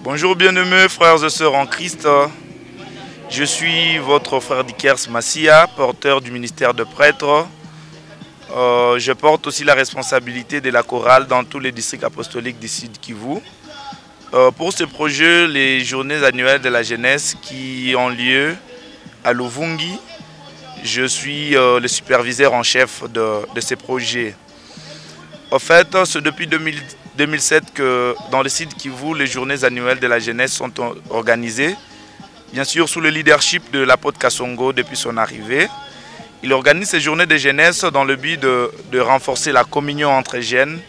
Bonjour bien-aimés frères et sœurs en Christ. Je suis votre frère Dikers Massia, porteur du ministère de prêtre. Je porte aussi la responsabilité de la chorale dans tous les districts apostoliques du Sud Kivu. Pour ce projet, les journées annuelles de la jeunesse qui ont lieu à Luvungi, je suis le superviseur en chef de ces projets. En fait, c'est depuis 2007 que dans le Sud Kivu, les journées annuelles de la jeunesse sont organisées. Bien sûr, sous le leadership de l'apôtre Kassongo depuis son arrivée. Il organise ces journées de jeunesse dans le but de renforcer la communion entre jeunes,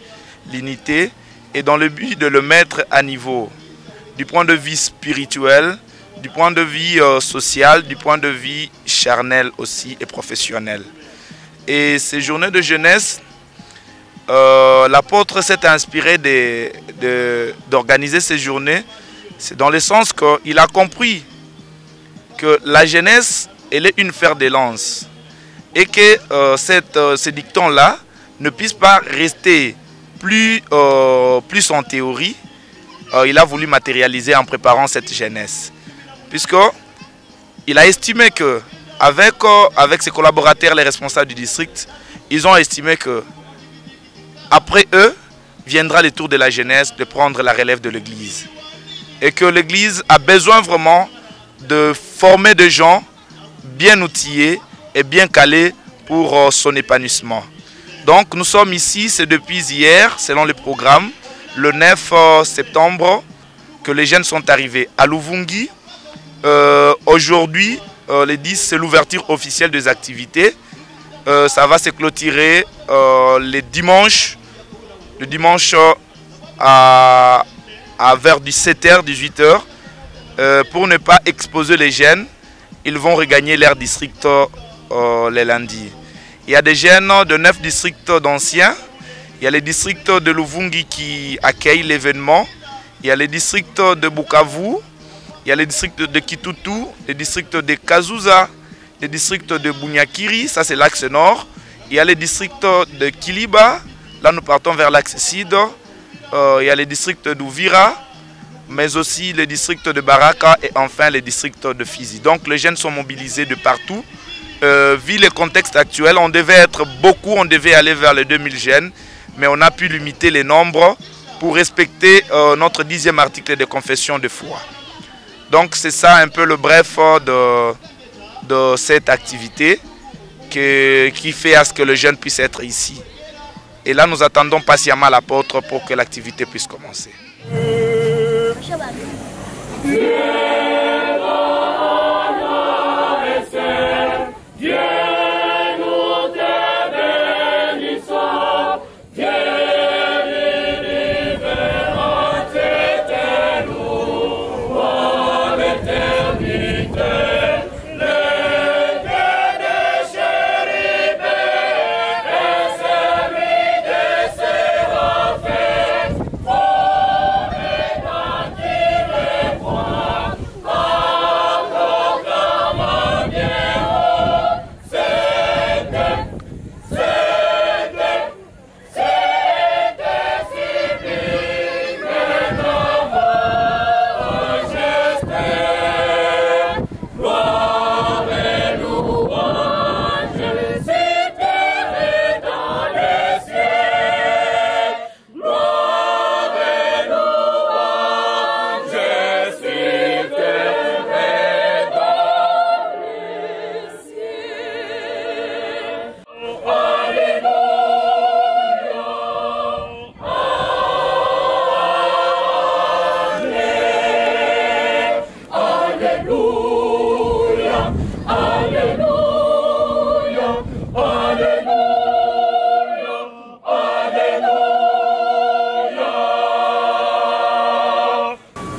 l'unité, et dans le but de le mettre à niveau du point de vue spirituel, du point de vue social, du point de vue charnel aussi et professionnel. Et ces journées de jeunesse, l'apôtre s'est inspiré d'organiser ces journées. C'est dans le sens qu'il a compris que la jeunesse, elle est une fer de lance. Et que ce dicton-là ne puisse pas rester plus en théorie. Il a voulu matérialiser en préparant cette jeunesse. Puisqu'il a estimé que, avec ses collaborateurs, les responsables du district, ils ont estimé que après eux, viendra le tour de la jeunesse de prendre la relève de l'église. Et que l'église a besoin vraiment de former des gens bien outillés et bien calés pour son épanouissement. Donc nous sommes ici, c'est depuis hier, selon le programme, le 9 septembre, que les jeunes sont arrivés à Luvungi. Aujourd'hui, le 10, c'est l'ouverture officielle des activités. Ça va se clôturer le dimanche à vers 17h, 18h. Pour ne pas exposer les jeunes, ils vont regagner leur district les lundis. Il y a des jeunes de 9 districts d'anciens. Il y a les districts de Luvungi qui accueillent l'événement. Il y a les districts de Bukavu. Il y a les districts de Kitutu, les districts de Kazusa, les districts de Bunyakiri, ça c'est l'axe nord. Il y a les districts de Kiliba, là nous partons vers l'axe sud. Il y a les districts d'Uvira, mais aussi les districts de Baraka et enfin les districts de Fizi. Donc les jeunes sont mobilisés de partout. Vu le contexte actuel, on devait être beaucoup, on devait aller vers les 2000 jeunes, mais on a pu limiter les nombres pour respecter notre 10e article de confession de foi. Donc c'est ça un peu le bref de cette activité qui fait à ce que le jeune puisse être ici. Et là nous attendons patiemment l'apôtre pour que l'activité puisse commencer.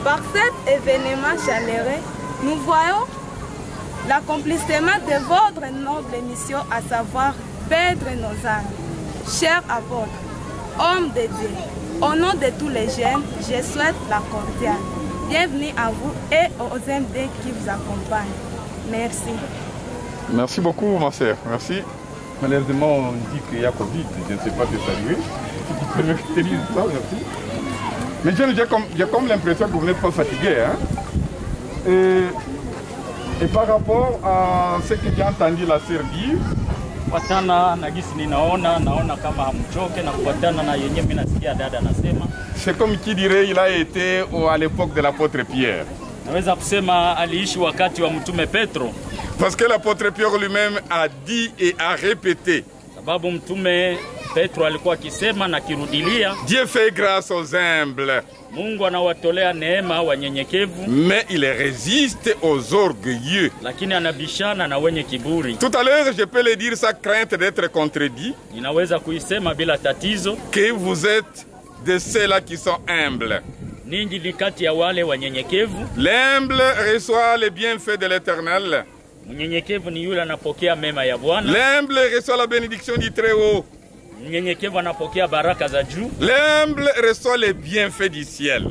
Par cet événement chaleureux, nous voyons l'accomplissement de votre noble mission, à savoir perdre nos âmes. Chers apôtres, hommes de Dieu, au nom de tous les jeunes, je souhaite la cordiale bienvenue à vous et aux MD qui vous accompagnent. Merci. Merci beaucoup, ma sœur. Merci. Malheureusement, on dit qu'il y a Covid. Je ne sais pas si ça arrive. Tu peux me ça, merci. Mais j'ai comme l'impression que vous n'êtes pas fatigué. Hein? Et par rapport à ce que j'ai entendu la sœur dire, c'est comme qui dirait il a été à l'époque de l'apôtre Pierre. Parce que l'apôtre Pierre lui-même a dit et a répété. Dieu fait grâce aux humbles. Mais il résiste aux orgueilleux. Tout à l'heure, je peux le dire sans crainte d'être contredit, que vous êtes de ceux-là qui sont humbles. L'humble reçoit les bienfaits de l'Éternel. L'humble reçoit la bénédiction du Très-Haut. L'humble reçoit les bienfaits du ciel.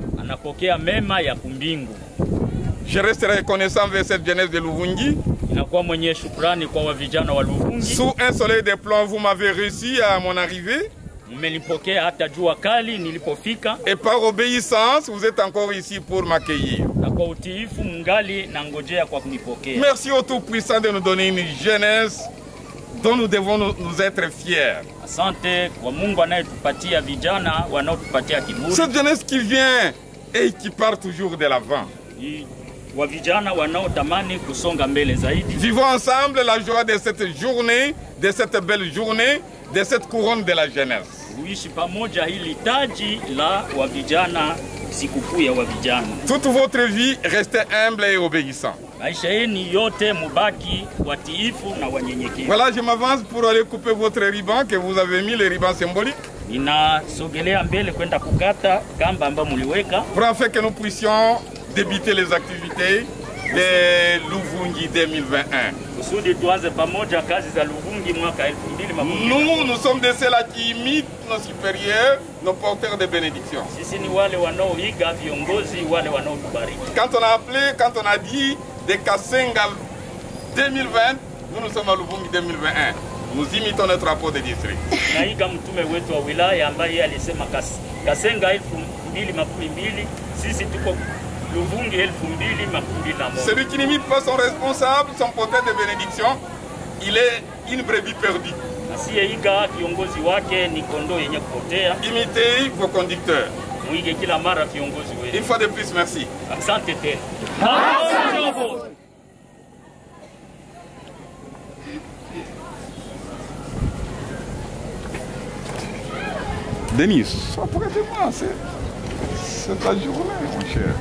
Je resterai reconnaissant envers cette jeunesse de Luvungi. Sous un soleil de plomb, vous m'avez reçu à mon arrivée. Et par obéissance, vous êtes encore ici pour m'accueillir. Merci au Tout-Puissant de nous donner une jeunesse dont nous devons nous être fiers. Cette jeunesse qui vient et qui part toujours de l'avant. Vivons ensemble la joie de cette journée, de cette belle journée, de cette couronne de la jeunesse. Toute votre vie, restez humble et obéissant. Voilà, je m'avance pour aller couper votre ruban que vous avez mis, le ruban symbolique. Pour en fait que nous puissions débuter les activités de Luvungi 2021. Nous sommes de ceux-là qui imitent nos supérieurs, nos porteurs de bénédiction. Quand on a appelé, quand on a dit de Kasenga 2020, nous sommes à Luvungi 2021. Nous imitons notre rapport de district. Celui qui n'imite pas son responsable, son porteur de bénédiction, il est une brebis perdue. Imitez vos conducteurs. Une fois de plus, merci. Denis, ça pourrait être moi, c'est ta journée, mon cher.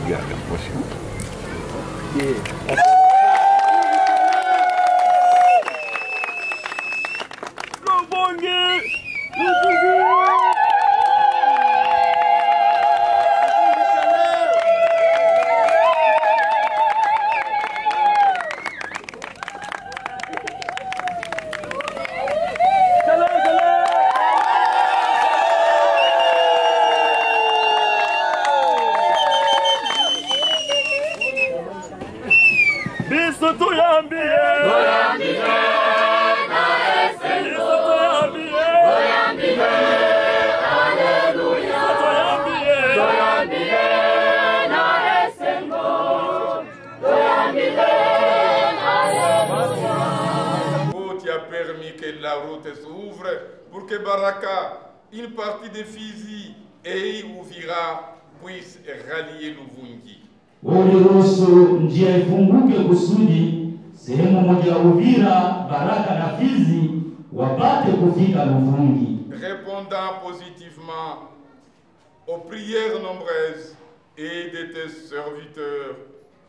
Regarde la potion. La route s'ouvre pour que Baraka, une partie de Fizi et Uvira puisse rallier Luvungi. Uliruhusu njia ifunguke kusudi sehemu moja Uvira, Baraka na Fizi wapate kufika Luvungi. Répondant positivement aux prières nombreuses et de tes serviteurs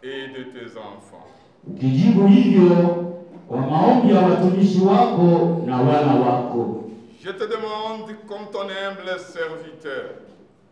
et de tes enfants. Ukijibu hivyo kwa maombi ya watumishi wako na wana wako. Je te demande comme ton humble serviteur.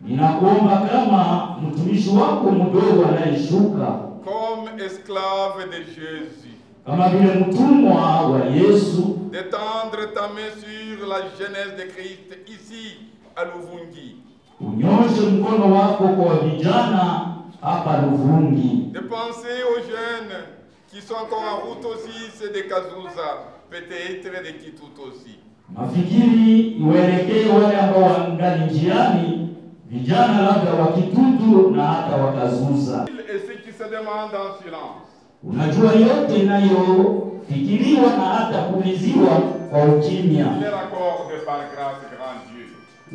Ninakuomba kama mtumishi wako mdogo anayeshuka. Comme esclave de Jésus. Kama vile mtumwa wa Yesu. D'étendre ta main sur la jeunesse de Christ ici à Luvungi. Unyoshe mkono wako kwa vijana hapa Luvungi. De penser aux jeunes qui sont encore en route aussi, c'est de Kazusa, peut-être de Kitut aussi. Mafikiri iwelekee wale ambao wangali njiani, vijana labda wakitutu na hata wakazuza. Et ceux qui se demandent en silence. Unajua yote inayofikiriwa na hata kuuliziwa kwa ukimya. Il leur accorde par grâce, grand Dieu.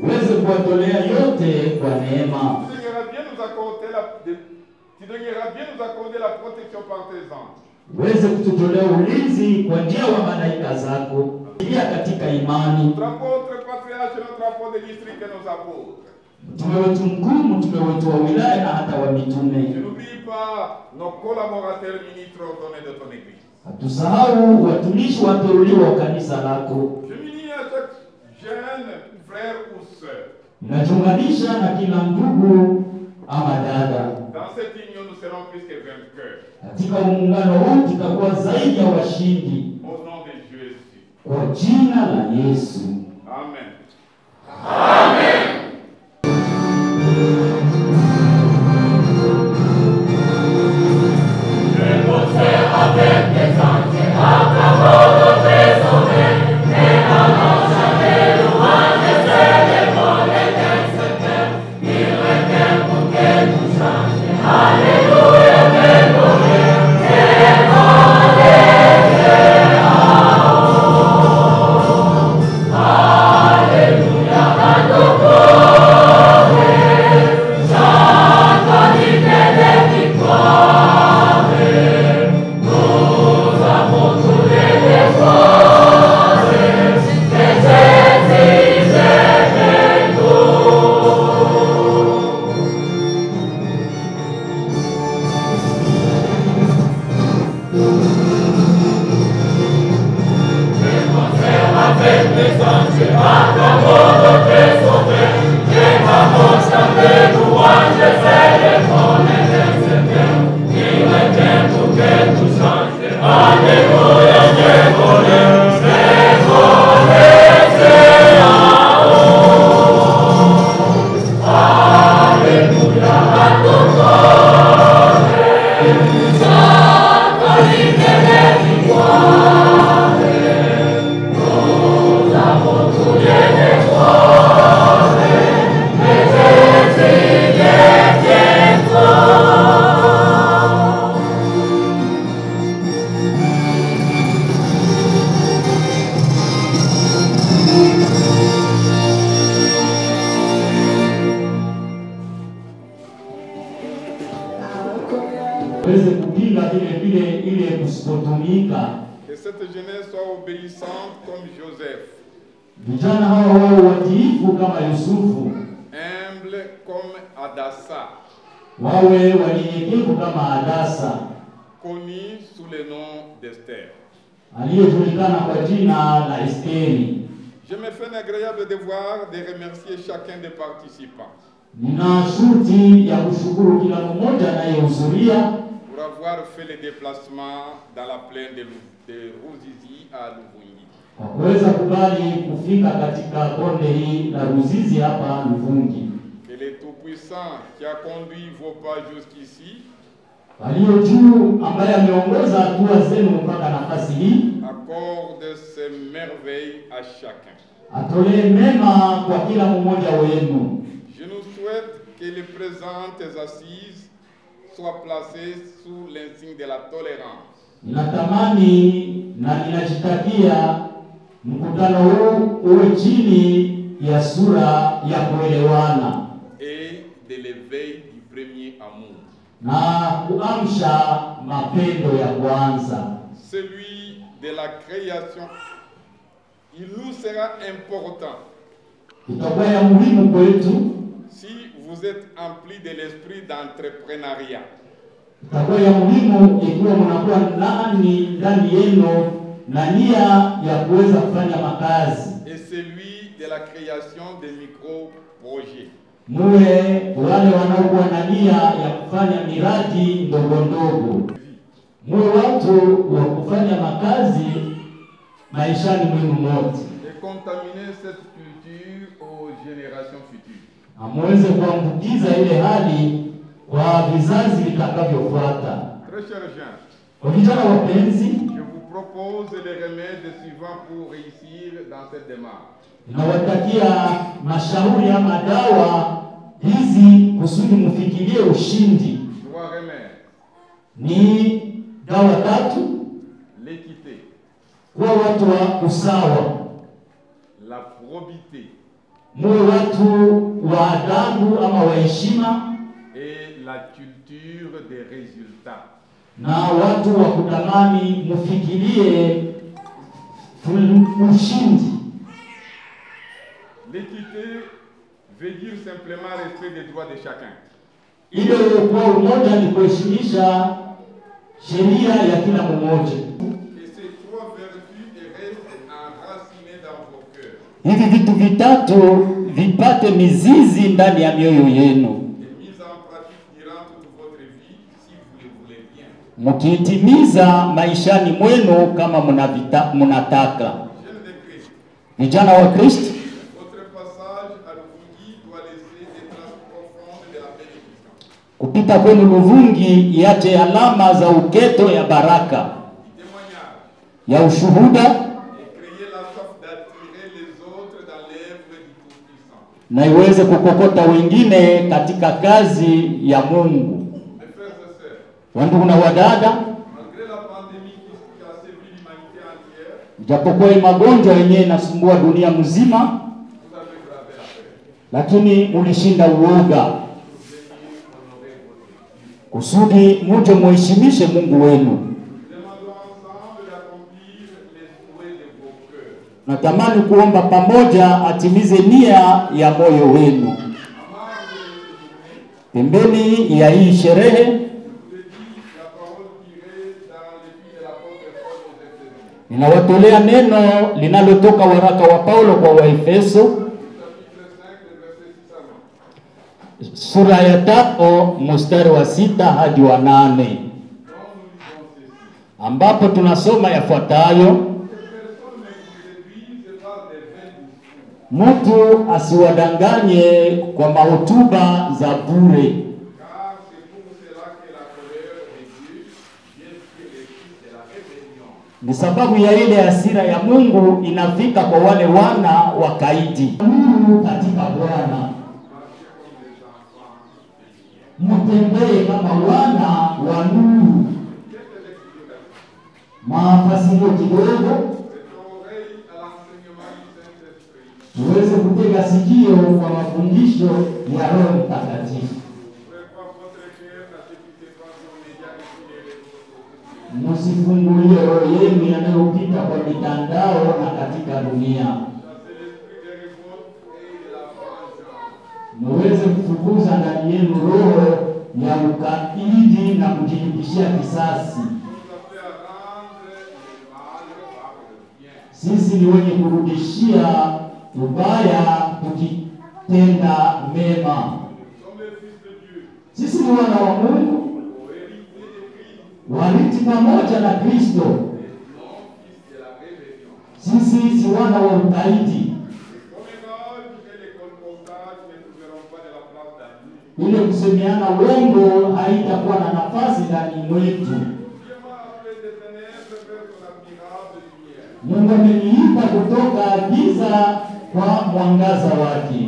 Uweze kuwatolea yote kwa neema. Tu devrais bien nous accorder la protection par tes anges. Uweze kututolea ulinzi kwa njia wa malaika zako. Pia katika imani. Notre apôtre patriarche, notre apôtre de district et nos apôtres. Mtume wetu mkuu, mtume wetu wa wilaya na hata wa mitume. Je n'oublie pas nos collaborateurs ministres ordonnés de ton église. Hatusahau watumishi wateuliwa wa kanisa lako. Je m'unis à chaque jeune frère ou sœur. Natunganisha na kila ndugu ama dada. Dans cette union, nous serons plus que vainqueurs. Katika muungano huu tutakuwa zaidi ya washindi. Au nom de Jésus. Kwa jina la Yesu. Amen. Amen. Avec des anges, à ta mort, présenter, et à l'ange des louanges, et des bonnes étincelles, il revient pour que nous change. Alléluia, Alléluia, Que cette jeunesse soit obéissante comme Joseph. Vijana hao wao watiifu kama Yusufu. Humble comme Adassa. Wawe wanyenyekevu kama Hadasa. Connu sous le nom d'Esther. Aliyejulikana kwa jina la Esteri. Je me fais un agréable devoir de remercier chacun des participants. Nina shuti ya kushukuru kila mmoja anayehudhuria pour avoir fait le déplacement dans la plaine de Ruzizi à Luvungi. Kwa kuweza kubali kufika katika bonde hii la Ruzizi hapa Luvungi. Que le Tout-Puissant qui a conduit vos pas jusqu'ici aliye juu ambaye ameongoza hatua zenu mpaka nafasi hii accorde ses merveilles à chacun. Atolee mema kwa kila mmoja wenu. Je nous souhaite que les présentes assises soient placées sous l'insigne de la tolérance. Ninatamani na ninajitakia mkutano huu uwe chini ya sura ya kuelewana et de l'éveil du premier amour. Na kuamsha mapendo ya kwanza. Celui de la création, il nous sera important. Itakuwa ya muhimu kwetu si vous êtes empli de l'esprit d'entrepreneuriat. Itakuwa ya muhimu ikiwa mnakuwa ndani yenu na nia ya kuweza kufanya makazi. Et celui de la création de micro-projets. Muwe wale wanaokuwa na nia ya kufanya miradi ndogo ndogo. Muwe watu wa kufanya makazi maishani mwenu mote. Et contaminer cette culture aux générations futures. Amweze kuambukiza ile hali kwa vizazi vitakavyofuata. Très chers gens, kwa vijana wapenzi, je vous propose les remèdes suivants pour réussir dans cette démarche. Nawatakia mashauri ya madawa hizi kusudi mfikirie ushindi. 3 remèdes. Ni dawa 3. L'équité. Kwa watu wa usawa. La probité. Muwe watu wa adabu ama wa heshima. Et la culture des résultats. Na watu wa kutamani mfikirie ushindi. L'équité veut dire simplement respect des droits de chacun. Ile kwa umoja ni kuheshimisha sheria ya kila mmoja. Et ces 3 vertus restent enracinées dans vos cœurs. Hivi vitu vitatu vipate mizizi ndani ya mioyo yenu. Et mise en pratique durant toute votre vie si vous le voulez bien. Mkitimiza maishani mwenu kama mnataka. Jeunes de Christ. Vijana wa Kristo, Votre passage à Luvungi doit laisser des traces profondes de la bénédiction. kupita kwenu Luvungi iache alama za uketo ya baraka, Du témoignage. ya ushuhuda, Et créer la soif d'attirer les autres dans l'œuvre du Tout-Puissant. na iweze kukokota wengine katika kazi ya Mungu. Mes frères et sœurs, Wandugu na wadada, malgré la pandémie qui a sévi l'humanité entière, japokuwa magonjwa yenyewe inasumbua dunia mzima, vous avez bravé la peur. lakini ulishinda uoga kusudi muje muheshimishe Mungu wenu. Demandons ensemble d'accomplir les souhaits de vos cœurs. Natamani kuomba pamoja atimize nia ya moyo wenu. Pembeni ya hii sherehe, Je vous ai dit la parole tirée dans l'épître de l'apôtre Paul aux Éphésiens. ninawatolea neno linalotoka waraka wa Paulo kwa Waefeso Chapitre 5, verset 6 à 9. sura ya 5 mstari wa 6 hadi wa 8, Donc nous lisons ceci. ambapo tunasoma yafuatayo: Personne ne vous séduise par des vains discours, mtu asiwadanganye kwa mahotuba za bure, car c'est pour cela que la colère de Dieu vient sur les fils de la rébellion. ni sababu ya ile hasira ya Mungu inafika kwa wale wana wakaidi. Nuru katika Bwana, mtembee kama wana wa nuru. Mafasirio kidogo Cette oreille à l'enseignement du Saint-Esprit. tuweze kutega sikio kwa mafundisho ya Roho Mtakatifu. Ouvrez pas votre cœur, n'acceptez pas vos médias et tous les réseaux sociaux. Msifungulie roho yenu yanayopita kwa mitandao na katika dunia. Chassez l'esprit de révolte et de la vengeance. Muweze kufukuza ndani yenu roho ya ukaidi na kujilipishia kisasi. Nous appelez à rendre le mal par le bien. Sisi ni wenye kurudishia ubaya tukitenda mema. Nous sommes les fils de Dieu, Sisi ni wana wa Mungu, héritiers de Christ, warithi pamoja na Kristo. non fils de la rébellion. Sisi si wana wa ukaidi. Les commérages et les colportages ne trouveront pas de la place dans nous. Ile kusemeana uongo haitakuwa na nafasi ndani mwetu. Dieu m'a appelé des ténèbres vers son admirable lumière. Mungu ameniita kutoka giza kwa mwangaza wake.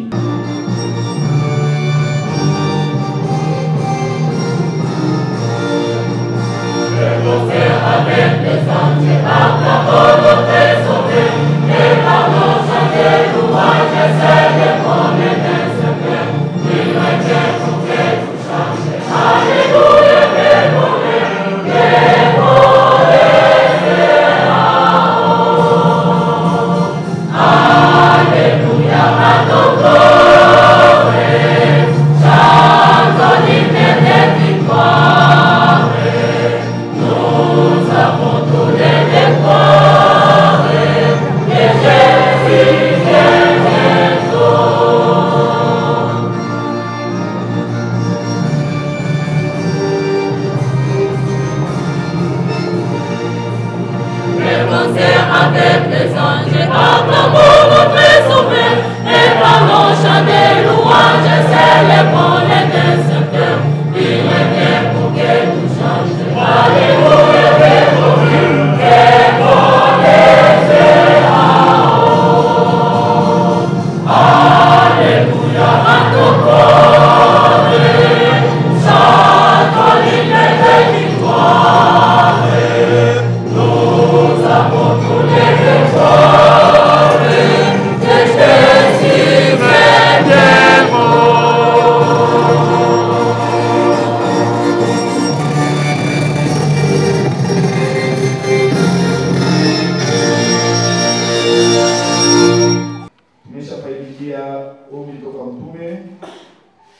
Avec les anges, la parole des sauvés, et par nos chants louanges, c'est le monde d'un secret. Il me tient pour que tout change. Alléluia, Alléluia, à ton gloire, chantons l'hymne de victoire. Nous avons tous les défauts.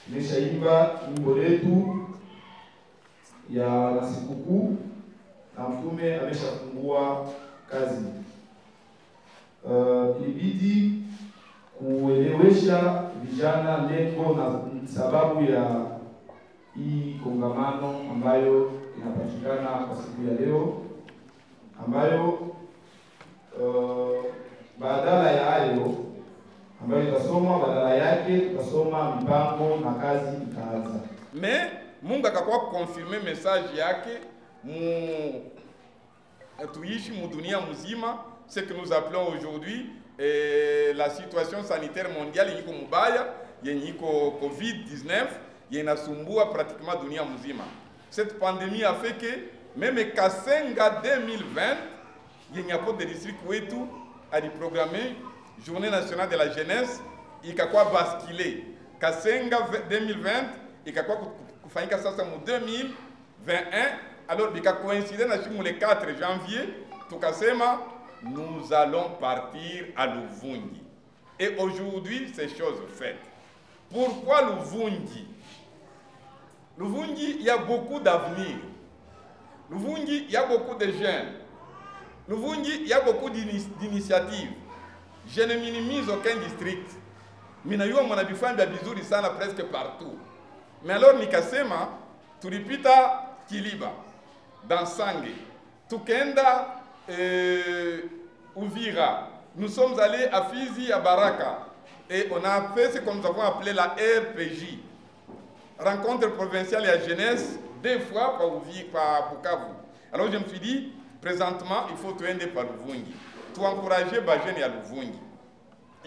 tumeshaimba nyimbo letu ya sikukuu na mtume ameshafungua kazi. Ilibidi kuelewesha vijana lengo na sababu ya hii kongamano ambayo inapatikana kwa siku ya leo, ambayo badala ya hayo ambayo itasomwa, badala yake tutasoma mipango na kazi itaanza. Mais Mungu akakuwa confirmer message yake tuishi mu dunia mzima, ce que nous appelons aujourd'hui la situation sanitaire mondiale yenye iko mubaya, yenye iko COVID-19 yenye inasumbua pratiquement dunia mzima. Cette pandémie a fait que même Kasenga 2020 yenye hapo de district wetu aliprogramme journée nationale de la jeunesse ikakuwa basculer. Kasenga 2020 ikakuwa kufanyika sasa mu 2021, alors bika coïncider na siku le 4 janvier tukasema nous allons partir à Luvungi. Et aujourd'hui c'est chose faite. Pourquoi Luvungi? Luvungi, il y a beaucoup d'avenir. Luvungi, il y a beaucoup de jeunes. Luvungi, il y a beaucoup d'initiatives. Je ne minimise aucun district. Minayua mwanabifanya bizuri sana presque partout. Mais alors nikasema tulipita Kiliba, dans Sange, tukenda Uvira. Nous sommes allés à Fizi, à Baraka. Et on a fait ce que nous avons appelé la RPG. Rencontre provinciale et à jeunesse, 2 fois par Bukavu. Alors je me suis dit, présentement, il faut tout aider par Luvungi. Tout encourager les jeunes à Luvungi.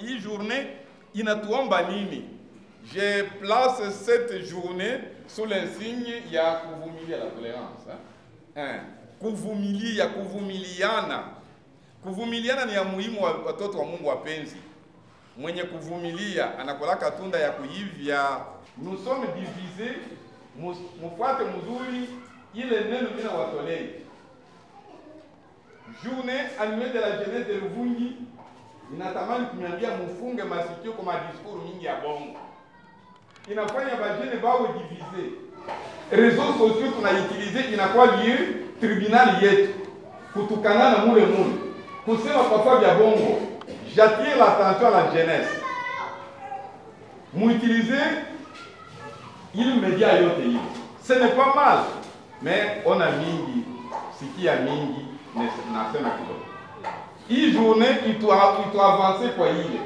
Une journée, il n'a tout en banini. Je place cette journée sous l'insigne, il y a Kuvumili à la tolérance. Kuvumili, il y a Kuvumiliana. Kuvumiliana ni ya muhimu watoto wa Mungu wapenzi. Mwenye kuvumilia anakolaka tunda ya kuivya. Nous sommes divisés, mufuate mzuri ile neno mina watolei. Journée annuelle de la jeunesse de Luvungi, inatamani kuniambia mufunge masikio kwa discours mingi ya bongo. Inafanya bajene bawe divisé. Réseaux sociaux tunaitilize inakuwa lieu tribunal yetu. Kutukana na mule. Kusema kwa vya bongo. J'attire l'attention à la jeunesse. M'utiliser il média yote hivi. Ce n'est pas mal, mais on a mingi, sikia mingi, nasema kidogo. Hii journée itu avancer kwa ile.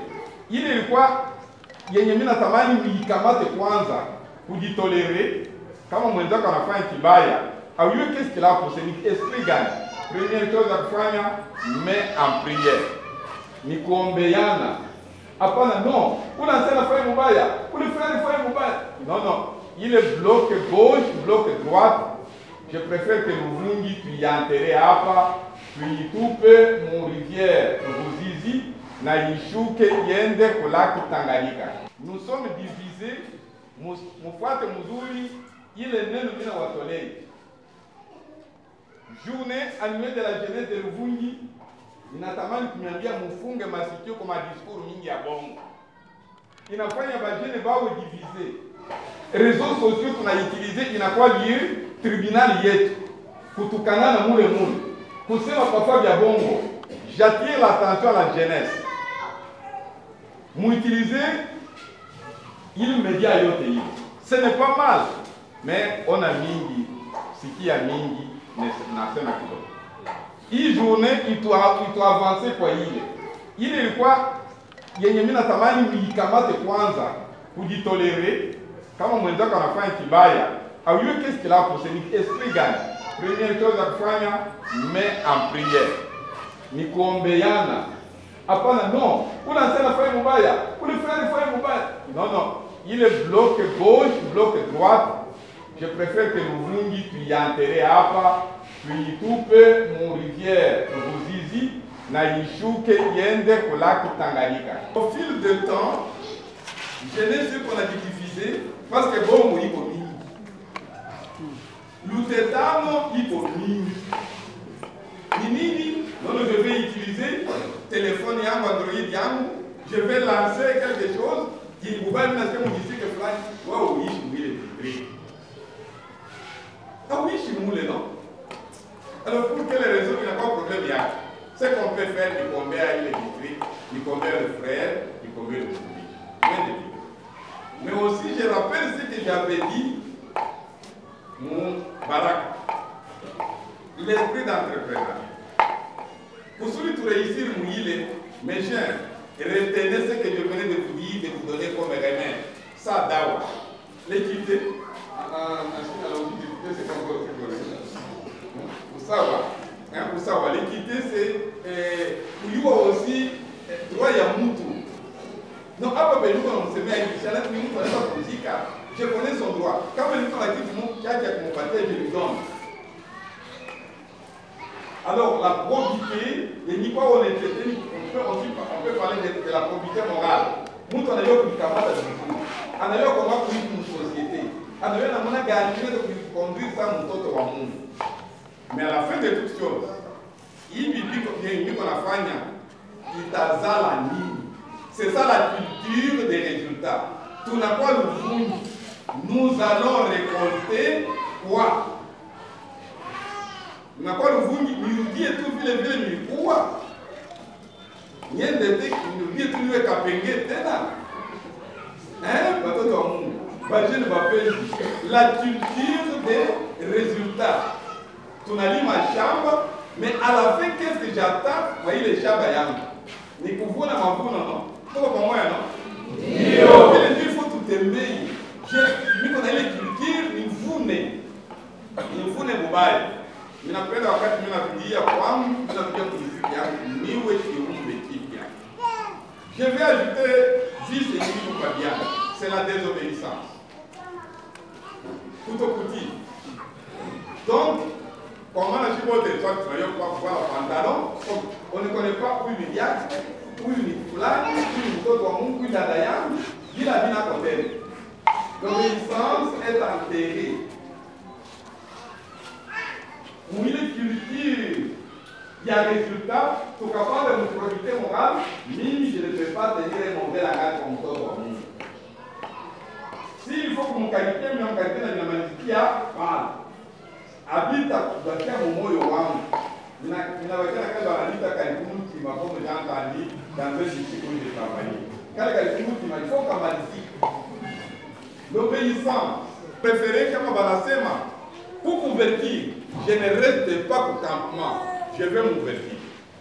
Ile ilikuwa yenye mimi natamani niikamate kwanza, kujitolere kama mwenzako anafanya kibaya, au yeye qu'est-ce qu'il a pour se dire esprit gani? Première chose à kufanya, mais en prière. Ni kuombeana. Hapana, non. Unasema fanya mbaya, ulifanya fanya mbaya. Non. Il est bloc gauche, bloc droite. Je préfère que Luvungi puis enterrer hapa, puis tupe mon rivière Ruzizi na ishuke yende kulaki Tanganyika. Nous sommes divisés, mufuate mzuri ile neno mina watolei. Journée annuelle de la jeunesse de Luvungi, inatamani kuniambia mufunge masikio kwa discours mingi ya bongo. Inafanya bajene bawe divisé. Réseaux sociaux tunaitilize inakuwa lieu tribunal yetu. Kutukana na mule. Kusema kwa vya bongo. J'attire l'attention à la jeunesse. M'utiliser il média yote hivi. Ce n'est pas mal, mais on a mingi, sikia mingi, nasema kidogo. Hii journée itu avancer kwa ile. Ile ilikuwa yenye mimi natamani niikamate kwanza, kujitolere kama mwenzako anafanya kibaya, au yeye qu'est-ce qu'il a pour se dire esprit gani? Première chose à kufanya, mais en prière. Ni kuombeana. Hapana, non. Unasema fanya mbaya, ulifanya fanya mbaya. Non. Il est bloc gauche, bloc droite. Je préfère que Luvungi puis enterrer hapa, puis tupe mon rivière Ruzizi na ishuke yende kulaki Tanganyika. Au fil du temps, jeunesse qu'on a divisé parce que bongo iko mingi. Lutetano iko mingi. Ni nini? Non, je vais utiliser téléphone yangu, Android yangu, je vais lancer quelque chose Kibubali nasikia mjisike fulani, wewe uishi mwile district. Ah, uishi mule, non? Alors pour quelle raison il n'y a pas de problème là? Ce qu'on peut faire, c'est combien il est district, il combien le frère, il combien le public. Mais aussi, je rappelle ce que j'avais dit, mon Barak, l'esprit d'entrepreneur. Pour celui qui réussir, mes chers, retenez ce que je venais de vous dire, de vous donner comme remède. Ça, d'awa. L'équité, c'est comme pour savoir, l'équité, c'est pour aussi droit à Moutou. Non, après, nous, on se met à une je connais son droit. Quand on a dit que mon pâté, je lui donne. Alors, la probité, et ni quoi on est traité, on peut parler de la probité morale. Nous, on a eu une camarade de nous. On a eu comment pour une société. On a eu un gagné de conduire ça, mon autre monde. Mais à la fin de toutes choses, il dit qu'on a fait il t'a la ligne. C'est ça la culture des résultats. Tout n'a pas le fond. Nous allons récolter quoi? Nous n'avons pas le fond. Nous dit tout le ville, mais quoi? Il y a des trucs, nous dit tout le monde est tena. Hein? Je ne vais pas la culture des résultats. Tu n'as dit ma chambre, mais à la fin, qu'est-ce que j'attends? Vous voyez les chambres, il faut que non? Comment moi, non? Il faut tout aimer. Je connais les cultures, il faut ne. Il faut ne vous bailler. Je n'apprends pas quand je me dis à quoi, je je vais ajouter vice et crime pas bien. C'est la désobéissance. Tout au petit. Donc, comment la chipote est sortie, tu vas voir le pantalon, on ne connaît pas où il y a, où il y a, où il y a, il a bien à côté. L'obéissance est enterrée. Où il est culture, il y a résultat, tout capable de mon probité morale, même je ne peux pas tenir mon bel langage comme toi pour nous. S'il faut que mon qualité, mon qualité de la maladie a mal. Habite à mon mot yoram. Il n'a pas qu'à dans la liste à quelqu'un qui m'a comme j'ai entendu dans un lycée où j'ai travaillé. Quelqu'un qui m'a dit, il faut qu'on m'a dit. L'obéissance, préférée comme Balasema, pour convertir, je ne reste pas au campement, je vais m'ouvrir.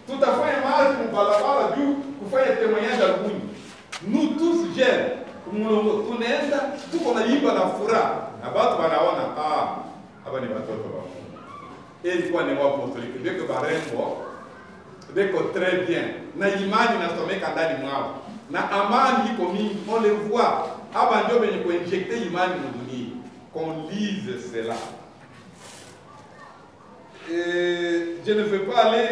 Tout à fait, image, mon balabala, pour faire un témoignage à vous. Nous tous jeunes, nous sommes tout qu'on a eu dans la foura, abattre Banaona, abani batoto ba. Et il faut ne pas apostolique, dès que barembo, dès que très bien, na imani na someka ndani mwao. Na amani iko mingi, on le voit. Avant de venir injecter l'imani qu'on lise cela. Et je ne veux pas aller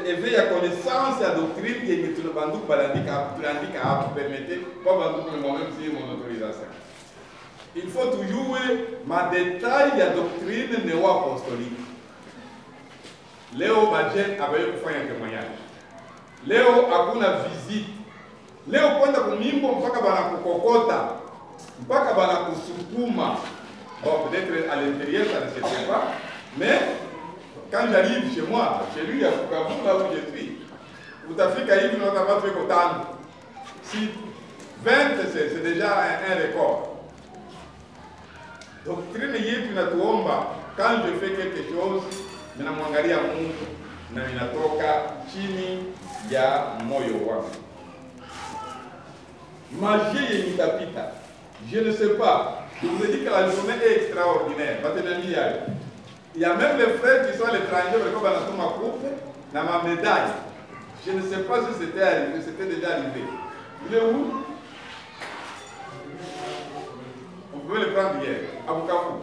éveiller la connaissance et la doctrine qui est tout le bandou balandique à permettre, pas bandou pour moi-même si mon autorisation. Il faut toujours ma détail la doctrine néo-apostolique. Léo Badjen avait fait un témoignage. Léo a une visite. Léo kwenda kumimbo mpaka bana kukokota mpaka bana kusukuma. Bon, peut-être à l'intérieur ça ne se fait pas, mais quand j'arrive chez moi, chez lui à Bukavu, là où je suis, Boutafrika hivi nous avons fait autant. Si 20 c'est déjà un record. Doctrine yetu inatuomba quand je fais quelque chose, ninamwangalia Mungu na ninatoka chini ya moyo wangu. Magie itapita. Je ne sais pas. Je vous ai dit que la journée est extraordinaire. Il y a même les frères qui sont à l'étranger, comme dans ma coupe, dans ma médaille. Je ne sais pas si c'était arrivé, c'était déjà arrivé. Il est où? On pouvait le prendre hier, à Bukavu.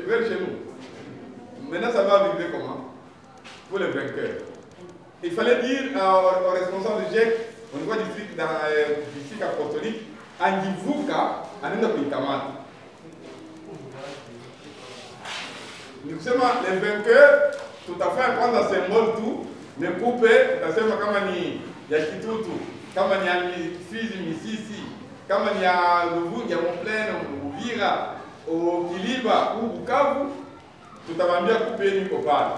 Vers chez nous. Maintenant, ça va arriver comment? Pour les vainqueurs. Il fallait dire aux responsables du GEC, au niveau du district apostolique, Angivuka, anaenda kuikamata. Nous sommes les vainqueurs, tout à fait prendre un symbole tout, mais couper, tasema kama ni ya kitutu. kama ni ya Fizi, Misisi, kama ni ya Luvungi, ya Moplene, Uvira, Kiliba ou Bukavu, tutawambia kupeni iko pale.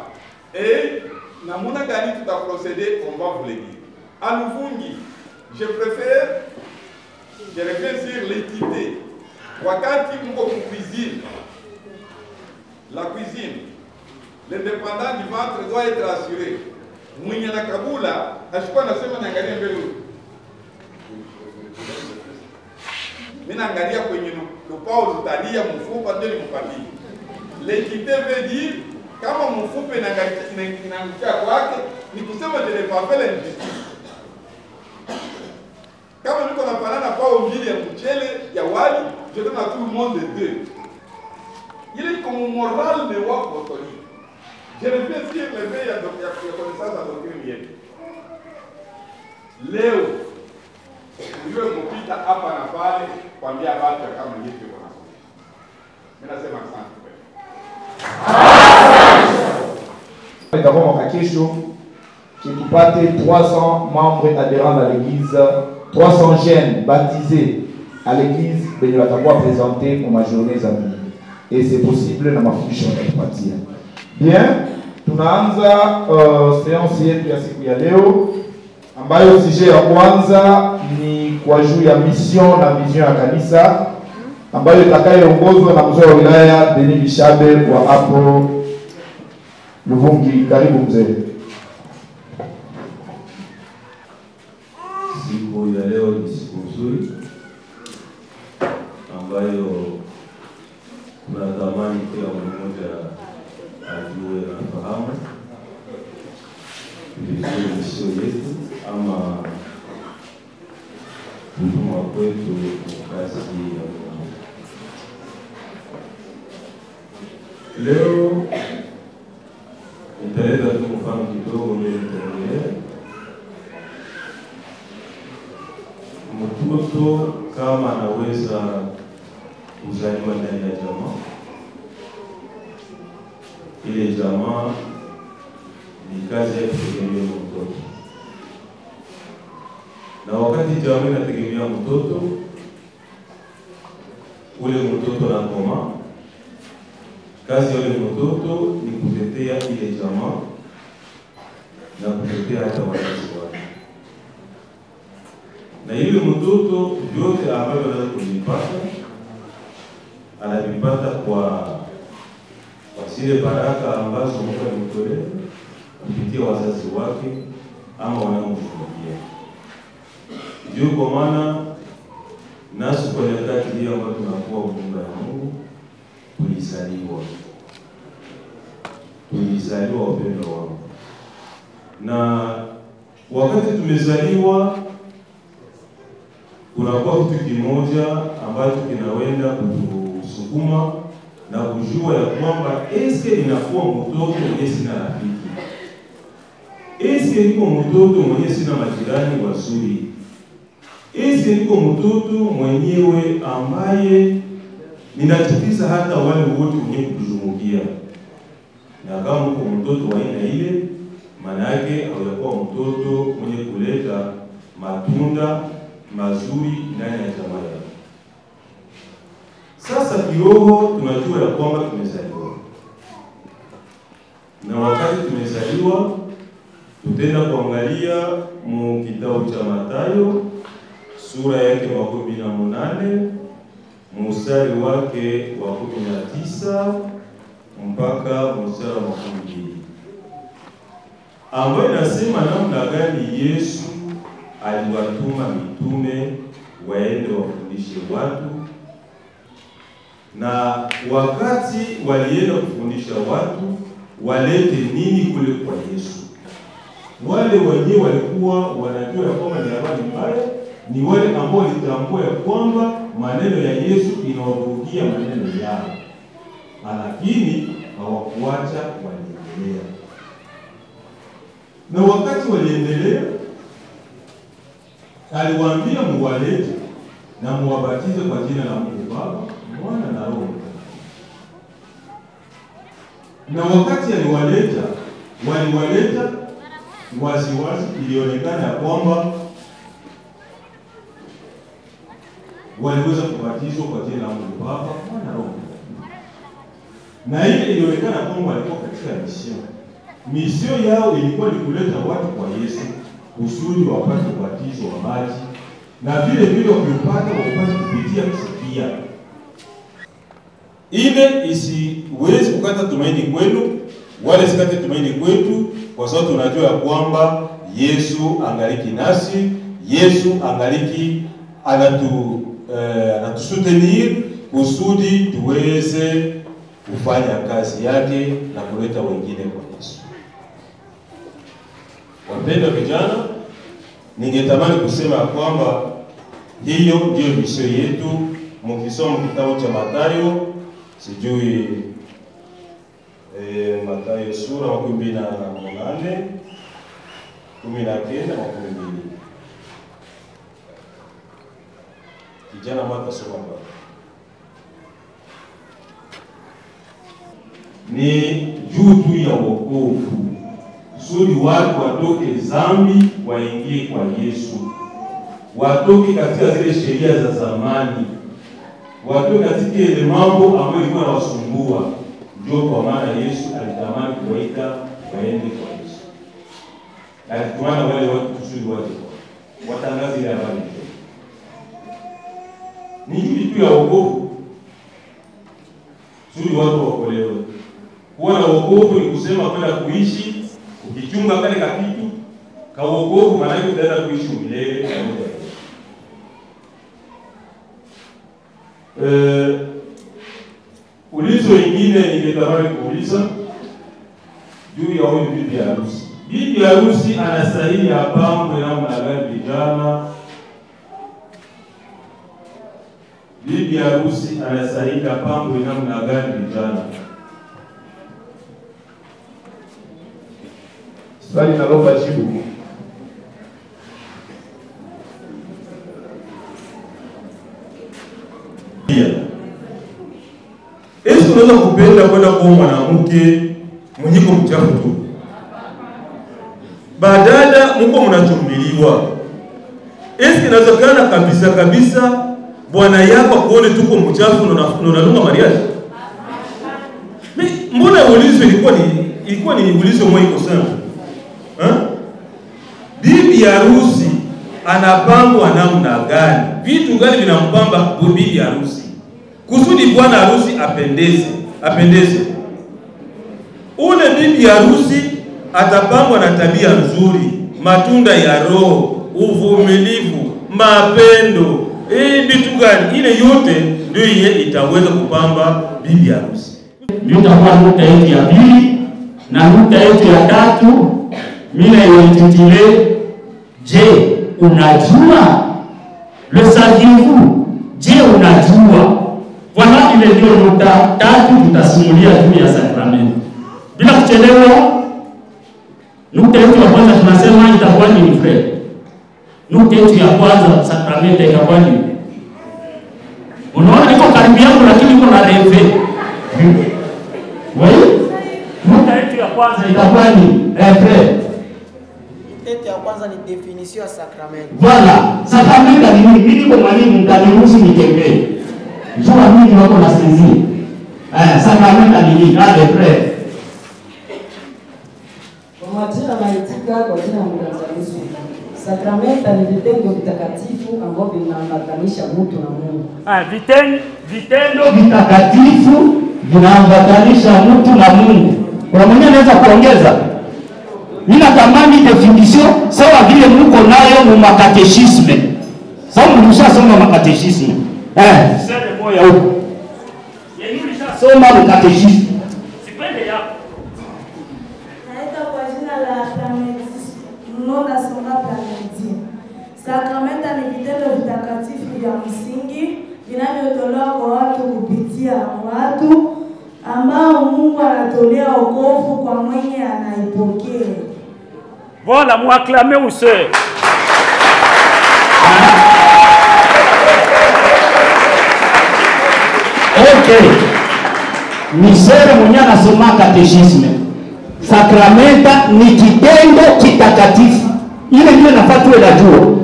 Et namuna gani tutaprocéder, on va vous le dire. À Luvungi, je reviens sur l'équité. Wakati mko cuisine, la cuisine, l'indépendant du ventre doit être assuré. Mwenye na kabula, ashikuwa nasema naangalia mbele. Mimi naangalia kwenye lupao zutalia mfupa ndio nimpatie. L'équité veut dire kama mfupa inaangukia kwake ni kusema je ne pas faire l'injustice. Kama niko nafanana pao mbili ya mchele ya wali, je donne à tout le monde deux. Il est comme moral de wako autorité. Je reviens sur le veille ya connaissance à doctrine yetu. Leo uliwe kupita hapa na pale kuambia watu kama yetu kwa nasoma. Mimi nasema asante kweli. D'abord mwaka kesho tupate 300 membres adhérents à l'église, 300 jeunes baptisés à l'église benye watakuwa présentés pour ma journée zamini. Et c'est possible na mafundisho yatapatia. Bien, tunaanza séance yetu ya siku ya leo ambayo sujet ya kwanza ni kwa juu ya mission na vision ya kanisa ambayo itakayoongozwa na mzee wa wilaya Denis Bishabe wa hapo Luvungi. Karibu mzee. Siku ya leo ni siku nzuri ambayo tunatamani kila mmoja ajue na fahamu mission yetu ama huduma kwetu kazi ya Mungu. Leo nitaleta tu mfano kidogo mbele nitaendelea. Mtoto kama anaweza kuzaliwa ndani ya jamaa, ile jamaa ni kazi ya kutegemea mtoto. Na wakati jamaa inategemea mtoto, ule mtoto anakoma, kazi ya ule mtoto ni kutetea ile jamaa na kutetea hata wazazi wake. Na ile mtoto yote ambayo anaweza kujipata, anavipata kwa zile baraka ambazo Mungu alimtolea kupitia wazazi wake ama wanaomshuhudia. Ndio kwa maana nasi kwa nyakati hii ambayo tunakuwa nyumba ya Mungu tulizaliwa wapendwa wangu. Na wakati tumezaliwa kunakuwa kitu kimoja ambacho kinawenda kutusukuma na kujua ya kwamba eske ninakuwa mtoto mwenye sina rafiki, eske niko mtoto mwenye sina majirani wazuri, eske niko mtoto mwenyewe ambaye ninachukiza hata wale wote wenye kutuzungukia. Na kama uko mtoto wa aina ile, maana yake hauyakuwa mtoto mwenye kuleta matunda mazuri ndani ya jamaa yako. Sasa kiroho tunajua ya kwamba tumezaliwa. Na wakati tumezaliwa, tutenda kuangalia mu kitabu cha Mathayo sura yake 18 mstari wake wa 19 mpaka mstari wa 22. Ambayo inasema namna gani Yesu aliwatuma mitume waende wafundishe watu. Na wakati walienda kufundisha watu, walete nini kule kwa Yesu. Wale wenyewe walikuwa wanajua ya kwamba ni habari mbaya, ni wale ambao walitambua ya kwamba maneno ya Yesu inawavugia maneno yao. Lakini hawakuacha, waliendelea. Na wakati waliendelea, aliwaambia muwalete na muwabatize kwa jina la Mungu Baba, Mwana na Roho. Na wakati aliwaleta, waliwaleta waziwazi, ilionekana kwamba waliweza kubatizwa kwa jina la Mungu Baba, Mwana na Roho Mtakatifu. Na ile ilionekana kwamba walikuwa katika mission. Mission yao ilikuwa ni kuleta watu kwa Yesu kusudi wapate ubatizo wa maji na vile vile wakipata wapate kupitia kusikia. Ile isiwezi kukata tumaini kwenu wala sikate tumaini kwetu, kwa sababu tunajua ya kwamba Yesu angaliki nasi, Yesu angaliki anatusutenir kusudi tuweze kufanya kazi yake na kuleta wengine kwa Yesu. Wapendwa vijana, ningetamani kusema kwamba hiyo ndio mission yetu. Mkisoma kitabu cha Mathayo, sijui Mathayo sura 28, 19 na 20. Kijana mata soma hapa. Ni juu tu ya wokovu. Kusudi watu watoke dhambi waingie kwa Yesu. Watoke katika zile sheria za zamani. Watoke katika ile mambo ambayo ilikuwa inawasumbua. Ndio kwa maana Yesu alitamani kuwaita waende kwa Yesu. Na alitamani wale watu kusudi waje kwa watangaze ile habari. Ni juu tu ya wokovu. Kusudi watu waokolewe. Kuwa na wokovu ni kusema kwenda kuishi ukichunga kale kakitu ka wokovu, maana yake utaenda kuishi milele pamoja. Ulizo wengine ningetamani kuuliza juu ya huyu bibi harusi. Bibi harusi anastahili apambwe namna gani vijana? Bibi harusi anastahili apambwe namna gani vijana? Swali nalomba jibu. Yesu unaweza kupenda kwenda kwa mwanamke mwenye kumchafu tu. Badala mko mnachumbiliwa. Yesu inawezekana kabisa bwana yako kuone tuko mchafu na unalunga mariaji. Mbona ulizo ilikuwa ni ulizo moyo iko sana. Bibi harusi anapambwa namna gani? Vitu gani vinampamba bibi harusi? Kusudi bwana harusi apendeze. Ule bibi harusi atapambwa na tabia nzuri, matunda ya Roho, uvumilivu, mapendo. Vitu gani? Ile yote ndio itaweza kupamba bibi harusi. Ndio itakuwa nukta yetu ya pili, na nukta yetu ya tatu mimi naititile, je, unajua? Le saviez-vous? Je, unajua? Voilà, ile ndio nukta tatu tutasimulia juu ya sakramenti. Bila kuchelewa, nukta yetu ya kwanza tunasema itakuwa ni frère. Nukta yetu ya kwanza sakramenti itakuwa ni. Unaona niko karibu yangu lakini niko na reve. Wewe? Nukta yetu ya kwanza itakuwa ni frère. Nukta ya kwanza ni definition ya sakramenti. Voilà, sakramenti ni nini? Mimi kwa mwalimu mtaniruhusu nitembee. Jua mimi wako na sinzi. Sakramenti ni nini? Frère. Kwa majina naitika kwa jina la Mtakatifu. Sakramenti ni vitendo vitakatifu ambavyo vinaambatanisha mtu na Mungu. Vitendo vitakatifu vinaambatanisha mtu na Mungu. Kwa mwenye anaweza kuongeza? Nina tamani definition sawa vile mko nayo mu makatechisme. Sawa mlishasoma makatechisme. Sema moja huko. Yeye ulishasoma makatechisme. Sipende yako. Naita kwa jina la Clémentis, mnona songa Clémentis. Sakramenta ni vitendo vitakatifu vya msingi vinavyotolewa kwa watu kupitia watu ambao Mungu anatolea wokovu kwa mwenye anaipokea. Voilà, m'acclamez ou c'est. Okay. Misere mwenye anasoma katechisme. Sakramenta ni kitendo kitakatifu. Ile ndio nafaa tuwe najua.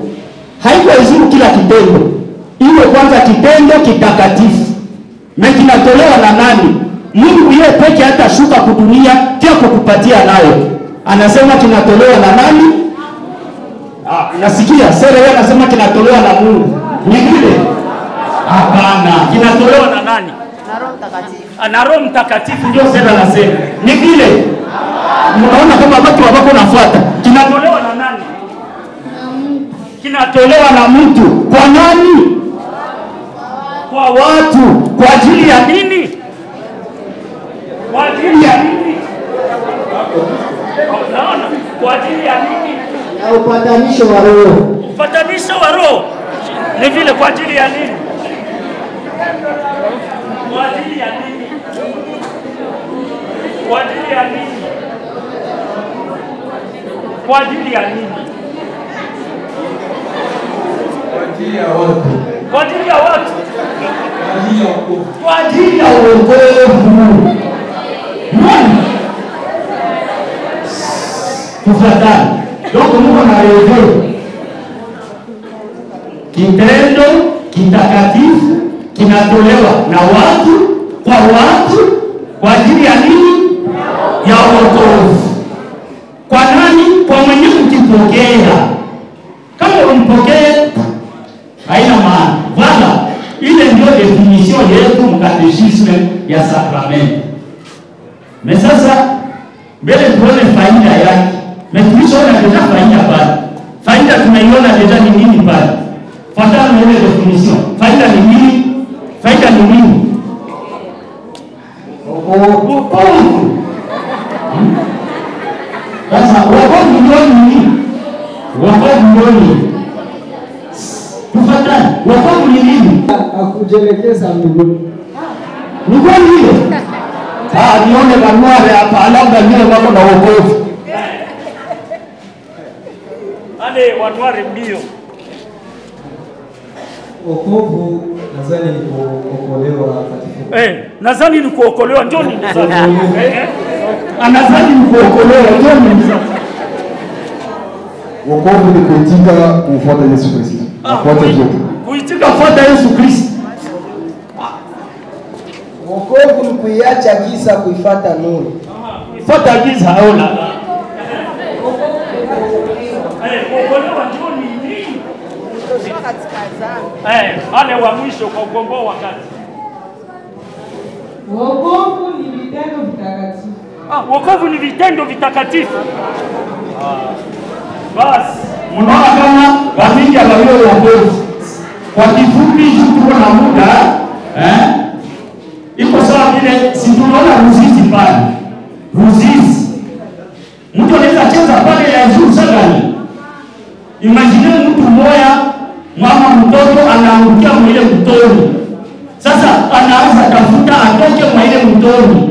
Haiko izuru kila kitendo. Iwe kwanza kitendo kitakatifu. Na kinatolewa na nani? Mungu yeye peke hata shuka kudunia pia kukupatia nayo. Anasema kinatolewa na nani? Nasikia sasa yeye anasema kinatolewa na Mungu. Ni vile? Hapana, kinatolewa na nani? Na Roho Mtakatifu. Na Roho Mtakatifu ndio sasa anasema. Ni vile? Unaona kama watu wako nafuata. Kinatolewa na nani? Na Mungu. Kinatolewa na mtu. Kwa nani? Kwa watu. Kwa ajili ya nini? Kwa ajili ya nini? Unaona? Kwa ajili ya nini? Na upatanisho wa roho. Upatanisho wa roho. Ni vile kwa ajili ya nini? Kwa ajili ya nini? Kwa ajili ya nini? Kwa ajili ya nini? Kwa ajili ya watu. Kwa ajili ya watu. Kwa ajili ya wokovu. Tufuatane. Donc Mungu anaeleza kitendo kitakatifu kinatolewa na watu kwa ajili ya nini? Ya wokovu. Kwa nani? Kwa mwenye kukipokea. Kama umpokee haina maana. Voilà, ile ndio definition yetu mkatechisme ya sakramento. Mais sasa mbele tuone faida yake. Mais tulishaona deja faida pale. Faida tunaiona deja ni nini pale? Fuatana na ile definition. Faida ni nini? Faida ni nini? Wokovu. Sasa wokovu ndio nini? Wokovu ndio nini? Tufuatane. Wokovu ni nini? Akujelekeza mbinguni. Ni kweli hiyo? Nione manuale hapa labda vile wako na wokovu. Ale wanware mbio. wokovu nadhani ni kuokolewa katika. Nadhani ni kuokolewa ndio ni sasa. Anadhani ni kuokolewa ndio ni sasa. Wokovu ni kuitika kufuata Yesu Kristo. Kufuata Yesu. Kuitika kufuata Yesu Kristo. Wokovu ni kuiacha giza kuifuata nuru. Fuata giza haona. Kuokolewa ndio ni nini? Kutoka katika dhambi. Ale wa mwisho kwa ugombo wakati. Wokovu ni vitendo vitakatifu. Wokovu ni vitendo vitakatifu. Basi, mnaona kama wamingi walio wokovu. Kwa kifupi tuko na muda, iko sawa vile si tunaona Ruzizi pale. Ruzizi. Mtu anaweza cheza pale ya juu sana. Imagine mtu mmoja mama mtoto anaangukia mwile mtoni. Sasa anaanza tafuta atoke mwile mtoni.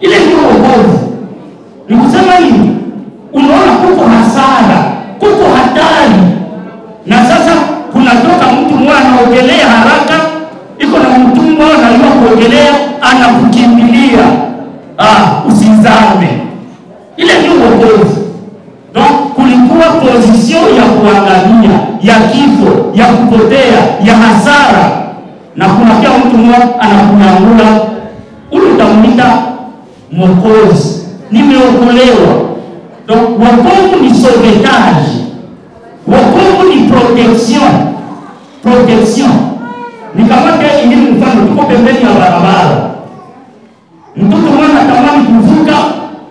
Ile ndio wokovu. Ni kusema nini? Unaona kuko hasara, kuko hatari. Na sasa kunatoka mtu mmoja anaogelea haraka, iko na mtumbo anajua kuogelea, anakukimbilia. Usizame. Ile ndio wokovu. Donc kulikuwa position ya kuangamia, ya kifo, ya kupotea, ya hasara. Na kuna kia mtu mmoja anakunyangula, ule utamuita Mwokozi. Nimeokolewa. Donc wokovu ni sauvetage. Wokovu ni protection. Protection. Nikamata ingine mfano, tuko pembeni ya barabara. Mtoto mmoja anatamani kuvuka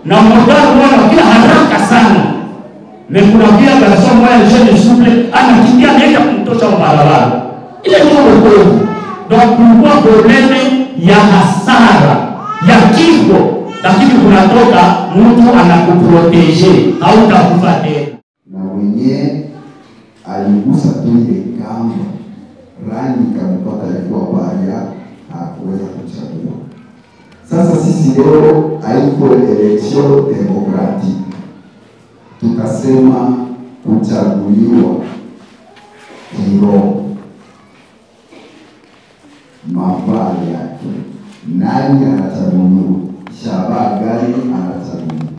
na mmoja mmoja kila haraka sana. Kuna pia garçon mmoja jeune souple anakimbia anaenda kumtosha barabara. Ile ndio wokovu. Donc kulikuwa probleme ya hasara, ya kifo, lakini kunatoka mtu anakuprotege, hautakufa tena. Na mwenye aligusa tu ile kamba rangi kampata alikuwa paria hakuweza kuchagua. Sasa sisi leo haiko election demokratiki, tukasema kuchaguliwa kiroho. Mafali yake nani anachaguliwa, shabaha gani anachaguliwa.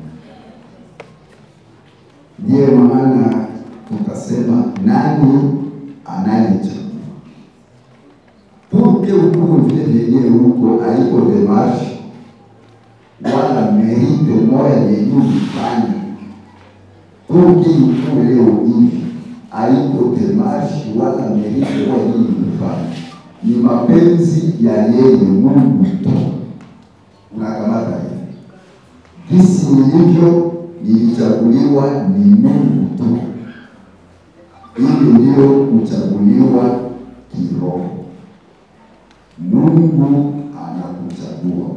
Ndiyo maana tukasema nani anayechagua. purke huko vile vyenyewe huko haiko demarche wala merite moya yenye ulifanya purke huko leo hivi haiko demarche wala merite moya yenye ulifanya, ni mapenzi ya yeye Mungu tu. Unakamata hivi kisi nilivyo, nilichaguliwa ni Mungu tu. Ili ndio kuchaguliwa kiroho. Mungu anakuchagua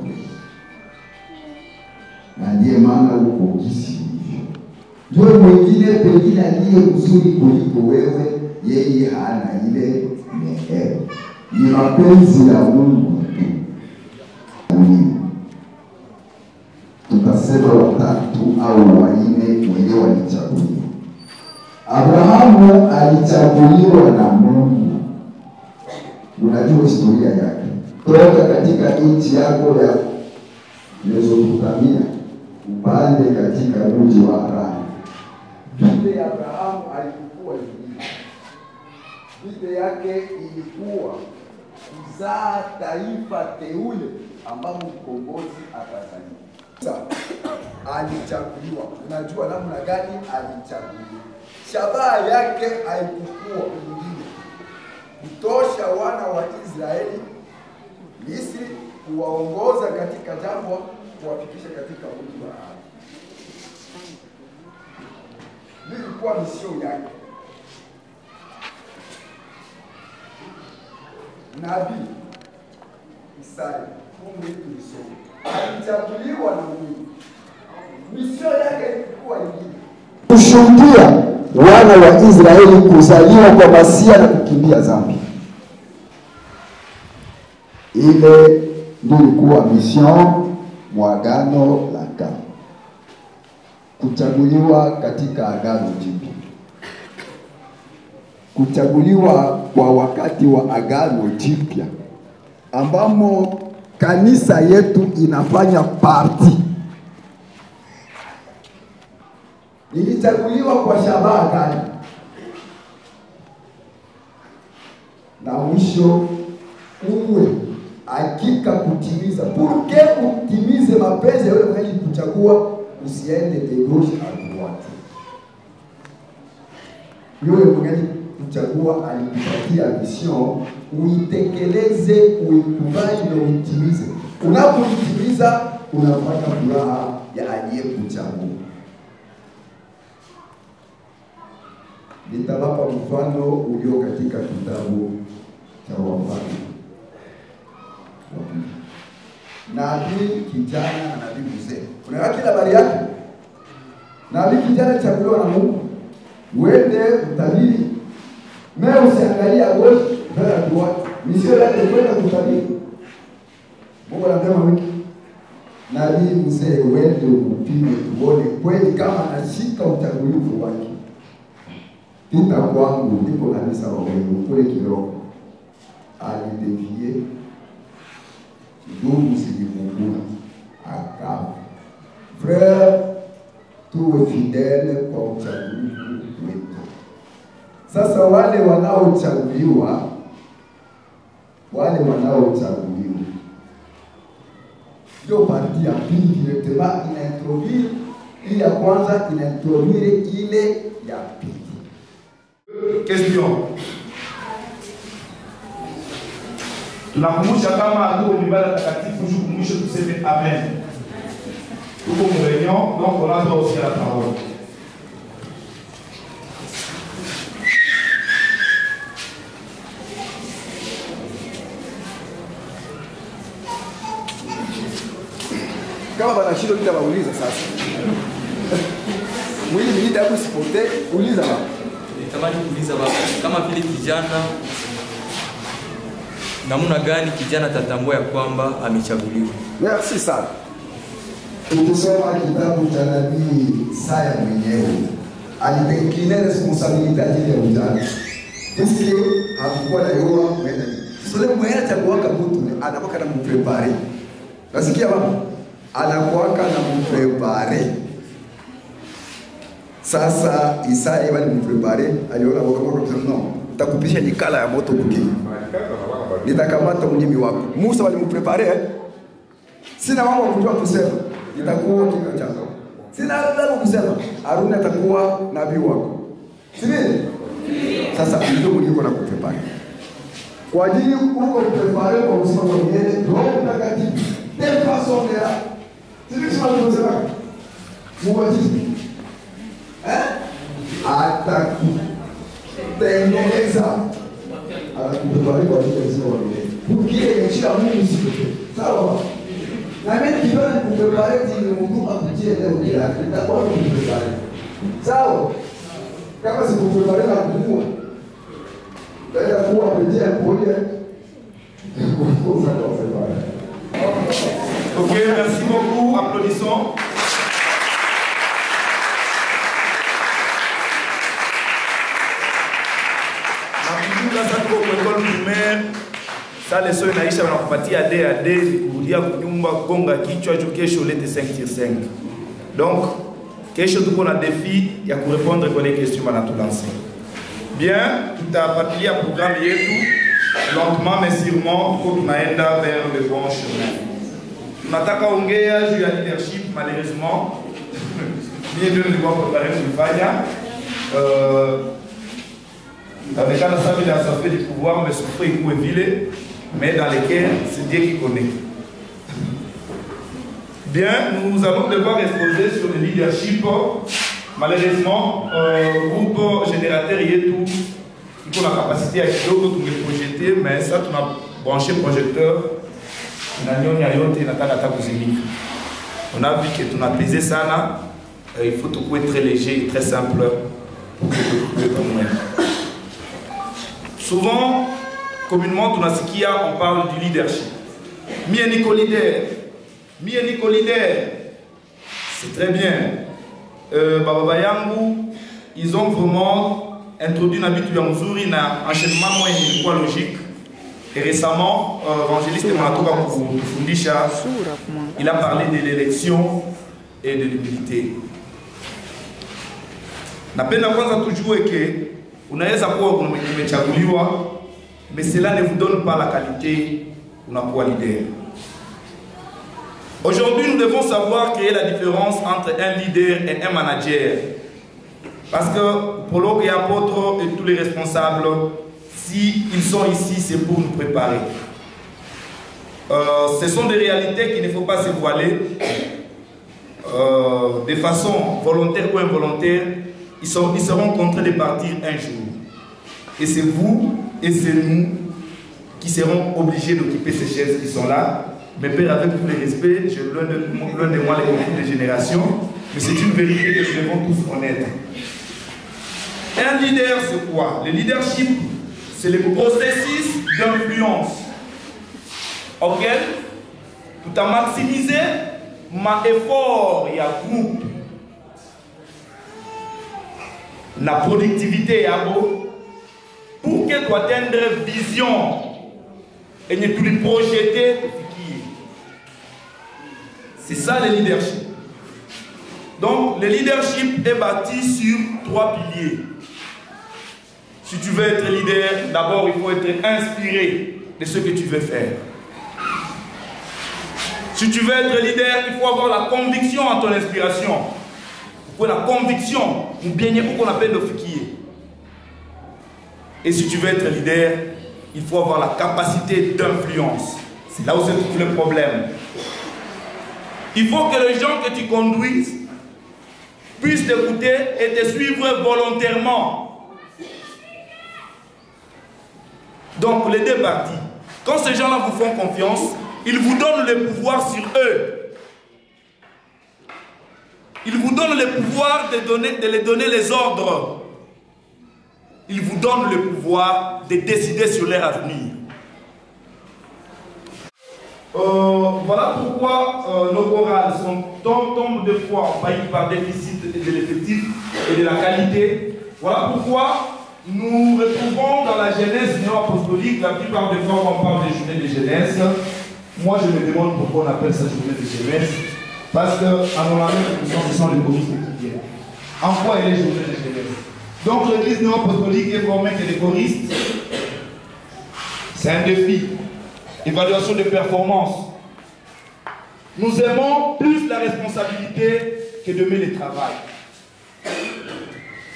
na ndiye maana uko kisi hivyo. Ndio mwingine pengine aliye mzuri kuliko wewe, yeye hana ile neema. Ni mapenzi ya Mungu tu. Tutasema watatu au wanne wenyewe walichaguliwa. Abrahamu alichaguliwa na Mungu. Unajua historia yake. Toka katika nchi yako ya Mesopotamia upande katika mji wa Harani. Vile Abrahamu alikuwa hivi. Vile yake ilikuwa kuzaa taifa teule ambamo mkombozi atazaliwa. Alichaguliwa. Unajua namna gani alichaguliwa? Shabaha yake haikuwa nyingine kutosha wana wa Israeli Misri, kuwaongoza katika jangwa, kuwafikisha katika mji wa ahadi. Ilikuwa misio yake. Nabii Isaya, Mungu tulisoma, alichaguliwa na Mungu. Misio yake ilikuwa nyingine kushuhudia wana wa Israeli kuzaliwa kwa Masia na kukimbia dhambi. Ile ndio ilikuwa mission mwagano la kale. Kuchaguliwa katika agano jipya. Kuchaguliwa kwa wakati wa agano jipya ambamo kanisa yetu inafanya parti. Nilichaguliwa kwa shabaha gani? Na mwisho uwe hakika kutimiza. Purke utimize mapenzi ya yule mwenye kuchagua, usiende de gauche à droite. Yule mwenye kuchagua alikupatia mission, uitekeleze, uikubali na uitimize. Unapoitimiza unapata furaha ya aliyekuchagua. Nitawapa mfano ulio katika kitabu cha Wafalme. Nabii kijana na nabii mzee. Unaona kila habari yake. Nabii kijana chaguliwa na Mungu. Uende utabiri. Mimi usiangalia gauche wala droite. Misio yake kwenda kutabiri. Mungu anasema wiki. Nabii mzee uende upime tuone kweli kama anashika uchagulifu wake. Pita kwangu ndipo kanisa wa wewe kule kiroho. Alidevie ndugu zilimunguna akafa. Frère, tuwe fidele kwa uchagulifu wetu. Sasa wale wanaochaguliwa ndio parti ya pili directement inaintroduire ile ya kwanza, inaintroduire ile ya pili. Question. Tunakumbusha kama ndio ni ibada takatifu, mwisho tuseme amen. Tuko mu réunion, donc on a droit aussi à la parole. Kama bana shida bila bauliza sasa. Mwili nilita hapo sipote, uliza baba. Nitamani kuuliza baba, kama vile kijana, namna gani kijana tatambua ya kwamba amechaguliwa? Merci sana. Tukisoma kitabu cha nabii Isaya mwenyewe, alipekile responsabilité ajili ya ujana. Sisi hakukuwa na yoa mwenda. Sasa leo mwenda chaguaka mtu anakuwa na mprepare. Nasikia baba? Anakuwa na mprepare. Sasa Isaya bali mprepare, aliona wako no, takupisha nikala ya moto kuki. nitakamata ulimi wako. Musa walimprepare sina mambo ya kujua kusema, nitakuwa kinywa chako. Sina mambo kusema, Haruni atakuwa nabii wako. Sivyo? Sasa ndio mliko na kuprepare. Kwa ajili uko prepare kwa uzima wa milele, Roho Mtakatifu. Telle façon là. Sivyo sema tunasema. Muwajibu. Atakutengeneza. Atakuprepare kwa ajili ya uzima wa milele. Ukile nchi ya Mungu siku. Sawa? Na mimi kiona nikuprepare ili Mungu akujie leo bila. Nitakuwa nikuprepare. Sawa? Kama sikuprepare na kujua. D'ailleurs, pour apprécier un projet, ok, merci beaucoup. Applaudissons. Nafikiri sasa tuko kwa école primaire. Sasa leso inaisha wanakupatia DAD kurudia kunyumba gonga kichwa juu kesho ulete 5/5. Donc, kesho tuko na défi ya kurépondre kwa les questions wanatulancer. Bien, tutafuatilia programme yetu lentement mais sûrement pour tunaenda vers le bon chemin. Tunataka ongea juu ya leadership malheureusement. Mimi ndio nilikuwa préparé kufanya avec un ensemble d'assaut du pouvoir mais souffrir ou vile mais dans lesquels c'est Dieu qui connaît. Bien, nous allons devoir exposer sur le leadership. Malheureusement, groupe générateur et tout, il a la capacité à projeter, mais ça, tu as branché projecteur. On a vu que tu as pesé ça là. Il faut tout être très léger et très simple pour que tu puisses. Souvent, communément, on parle du leadership. Mieniko leader. C'est très bien. Baba Yangu, ils ont vraiment introduit l'habitude de Muzuri, un enchaînement moins logique. Et récemment, l'évangéliste Manatoka Fundisha, il a parlé de l'élection et de l'humilité. Napenda kwanza tujue que unaweza kuwa umechaguliwa, mais cela ne vous donne pas la qualité unakuwa leader. Aujourd'hui, nous devons savoir créer la différence entre un leader et un manager. Parce que pour l'eau et apôtres et tous les responsables, s'ils sont ici, c'est pour nous préparer. Ce sont des réalités qu'il ne faut pas se voiler. De façon volontaire ou involontaire, ils seront contraints de partir un jour. Et c'est vous et c'est nous qui serons obligés d'occuper ces chaises qui sont là. Mes pères, avec tous les respects, je loin de moi les conflits de génération, mais c'est une vérité que nous devons tous connaître. Un leader, c'est quoi? Le leadership, c'est le processus d'influence auquel tout a maximisé ma effort et à groupe. La productivité est à beau pour que tu atteindre vision et ne plus projeter. C'est ça le leadership. Donc le leadership est bâti sur 3 piliers. Si tu veux être leader, d'abord il faut être inspiré de ce que tu veux faire. Si tu veux être leader, il faut avoir la conviction en ton inspiration. Pour la conviction, ou bien qu'on appelle le fikier. Et si tu veux être leader, il faut avoir la capacité d'influence. C'est là où se trouve le problème. Il faut que les gens que tu conduises puissent t'écouter et te suivre volontairement. Donc les deux parties. Quand ces gens-là vous font confiance, ils vous donnent le pouvoir sur eux. Ils vous donnent le pouvoir de les donner les ordres. Ils vous donnent le pouvoir de décider sur leur avenir. Voilà pourquoi nos chorales tombent des fois envahis par déficit de l'effectif et de la qualité. Voilà pourquoi nous retrouvons dans la jeunesse néo-apostolique, la plupart des fois on parle des journées de jeunesse. Moi je me demande pourquoi on appelle ça journée de jeunesse. Parce qu'à mon avis, ce sont les choristes qui viennent. En quoi elle est journée de jeunesse? Donc l'église néo-apostolique est formée que des choristes. C'est un défi. Évaluation de performance. Nous aimons plus la responsabilité que d'aimer le travail.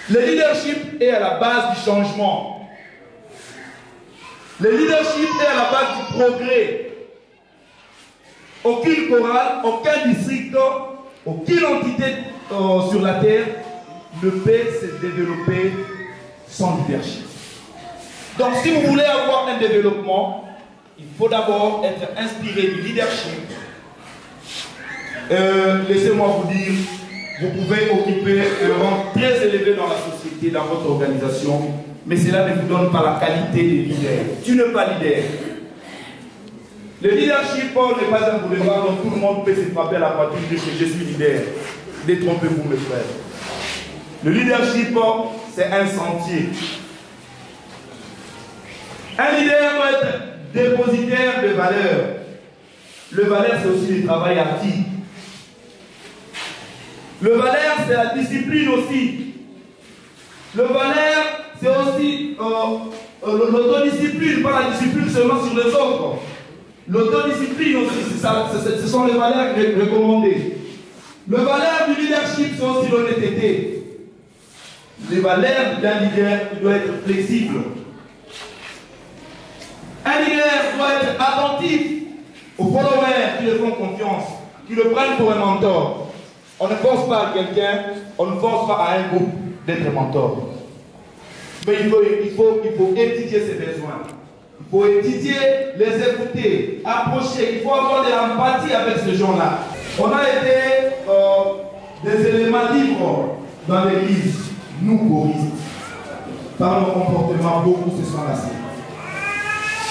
Le leadership est à la base du changement. Le leadership est à la base du progrès. Aucune chorale, aucun district, aucune entité sur la terre ne peut se développer sans leadership. Donc si vous voulez avoir un développement, il faut d'abord être inspiré du leadership. Laissez-moi vous dire, vous pouvez occuper un rang très élevé dans la société, dans votre organisation, mais cela ne vous donne pas la qualité de leader. Tu n'es pas leader. Le leadership n'est pas un boulevard dont tout le monde peut se frapper à la poitrine de que je suis leader. Détrompez-vous mes frères. Le leadership, c'est un sentier. Un leader doit être dépositaire de valeurs. Le valeur, c'est aussi le travail actif. Le valeur, c'est la discipline aussi. Le valeur, c'est aussi l'autodiscipline, pas la discipline seulement sur les autres. L'autodiscipline aussi, ce sont les valeurs recommandées. Le valeur du leadership, c'est aussi l'honnêteté. Les valeurs d'un leader, il doit être flexible. Un leader doit être attentif aux followers qui le font confiance, qui le prennent pour un mentor. On ne force pas à quelqu'un, on ne force pas à un groupe d'être mentor. Mais il faut étudier ses besoins. Il faut étudier, les écouter, approcher. Il faut avoir de l'empathie avec ces gens-là. On a été des éléments libres dans l'église, nous choristes. Par nos comportements, beaucoup se sont lassés.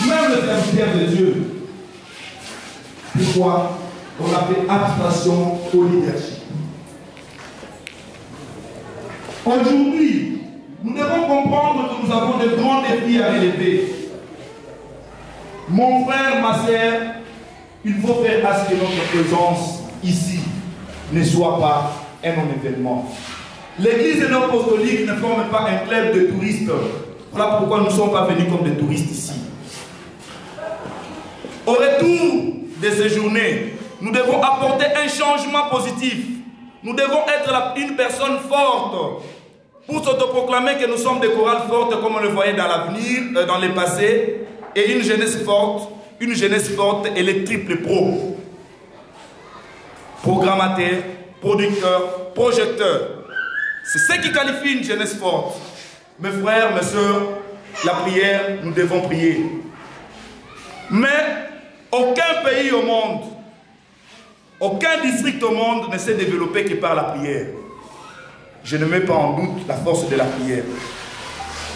Même le serviteur de Dieu. Pourquoi on a fait abstraction au leadership? Aujourd'hui, nous devons comprendre que nous avons de grands défis à relever. Mon frère, ma sœur, il faut faire à ce que notre présence ici ne soit pas un non-événement. L'église apostolique ne forme pas un club de touristes. Voilà pourquoi nous ne sommes pas venus comme des touristes ici. Au retour de ces journées, nous devons apporter un changement positif. Nous devons être une personne forte pour s'autoproclamer que nous sommes des chorales fortes comme on le voyait dans l'avenir, dans le passé, et une jeunesse forte, elle est triple pro. Programmateur, producteur, projecteur. C'est ce qui qualifie une jeunesse forte. Mes frères, mes soeurs, la prière, nous devons prier. Mais aucun pays au monde, aucun district au monde ne s'est développé que par la prière. Je ne mets pas en doute la force de la prière.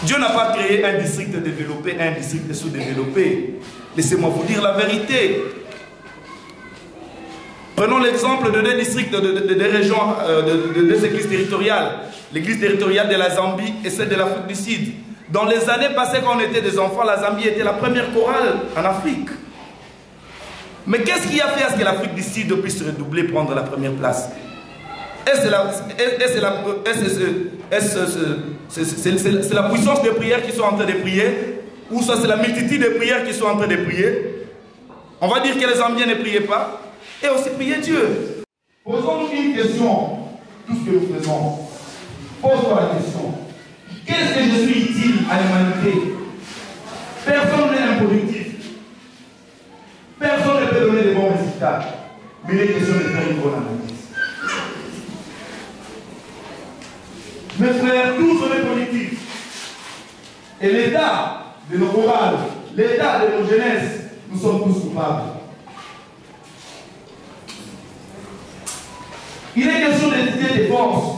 Dieu n'a pas créé un district développé, un district sous-développé. Laissez-moi vous dire la vérité. Prenons l'exemple de deux districts, de régions, de deux églises territoriales. L'église territoriale de la Zambie et celle de l'Afrique du Sud. Dans les années passées, quand on était des enfants, la Zambie était la première chorale en Afrique. Mais qu'est-ce qui a fait à ce que l'Afrique du Sud puisse se redoubler, prendre la première place? Est-ce la puissance des prières qui sont en train de prier? Ou ça c'est la multitude de prières qui sont en train de prier? On va dire que les Zambiens ne priaient pas. Et aussi prier Dieu. Posons-nous une question. Tout ce que nous faisons. Pose-toi la question. Qu'est-ce que je suis utile à l'humanité? Personne n'est improductif. Personne ne peut donner de bons résultats. Mais il est question de faire une bonne analyse. Mes frères, tous on est positifs. Et l'état de nos chorales, l'état de nos jeunesses, nous sommes tous coupables. Il est question d'étudier des forces.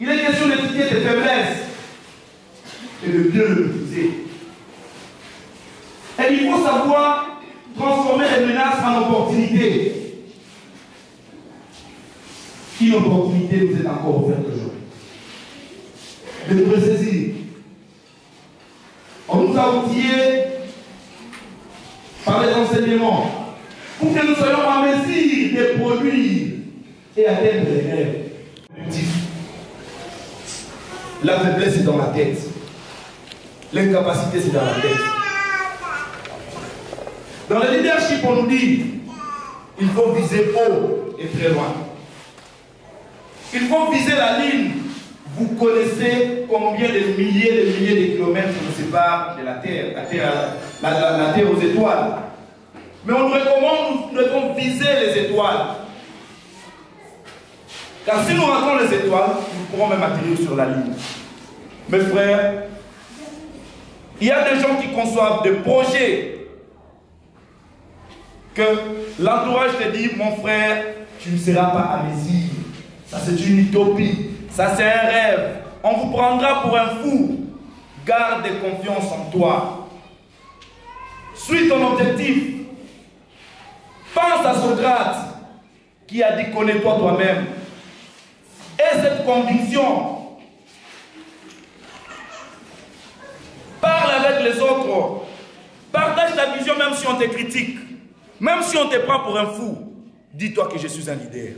Il est question d'étudier des faiblesses. Et de bien le utiliser. Et il faut savoir transformer les menaces en opportunités. Une opportunité nous est encore offerte aujourd'hui. De nous ressaisir. On nous a outillés par les enseignements pour que nous soyons en mesure de produire et atteindre les rêves. La faiblesse est dans la tête. L'incapacité c'est dans la tête. Dans le leadership, on nous dit, il faut viser haut et très loin. Il faut viser la ligne. Vous connaissez combien de milliers de kilomètres nous séparent de la Terre, la Terre aux étoiles. Mais on nous recommande, nous devons viser les étoiles. Car si nous ratons les étoiles, nous pourrons même atterrir sur la ligne. Mes frères, il y a des gens qui conçoivent des projets que l'entourage te dit, mon frère, tu ne seras pas à Messie. Ça c'est une utopie, ça c'est un rêve. On vous prendra pour un fou. Garde confiance en toi. Suis ton objectif. Pense à Socrate qui a dit connais-toi toi-même. Et cette conviction, parle avec les autres. Partage ta vision même si on te critique. Même si on te prend pour un fou. Dis-toi que je suis un leader.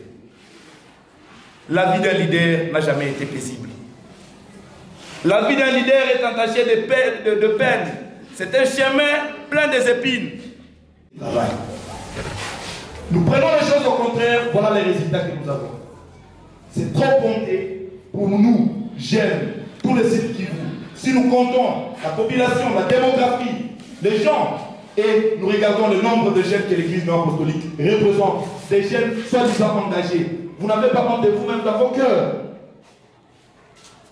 La vie d'un leader n'a jamais été paisible. La vie d'un leader est entachée de peine. C'est un chemin plein d'épines. Nous prenons les choses au contraire, voilà les résultats que nous avons. C'est trop compté pour nous, jeunes, tous les sites qui vous. Si nous comptons la population, la démographie, les gens, et nous regardons le nombre de jeunes que l'Église néo-apostolique représente, des jeunes soi-disant engagés, vous n'avez pas honte de vous-même dans vos cœurs.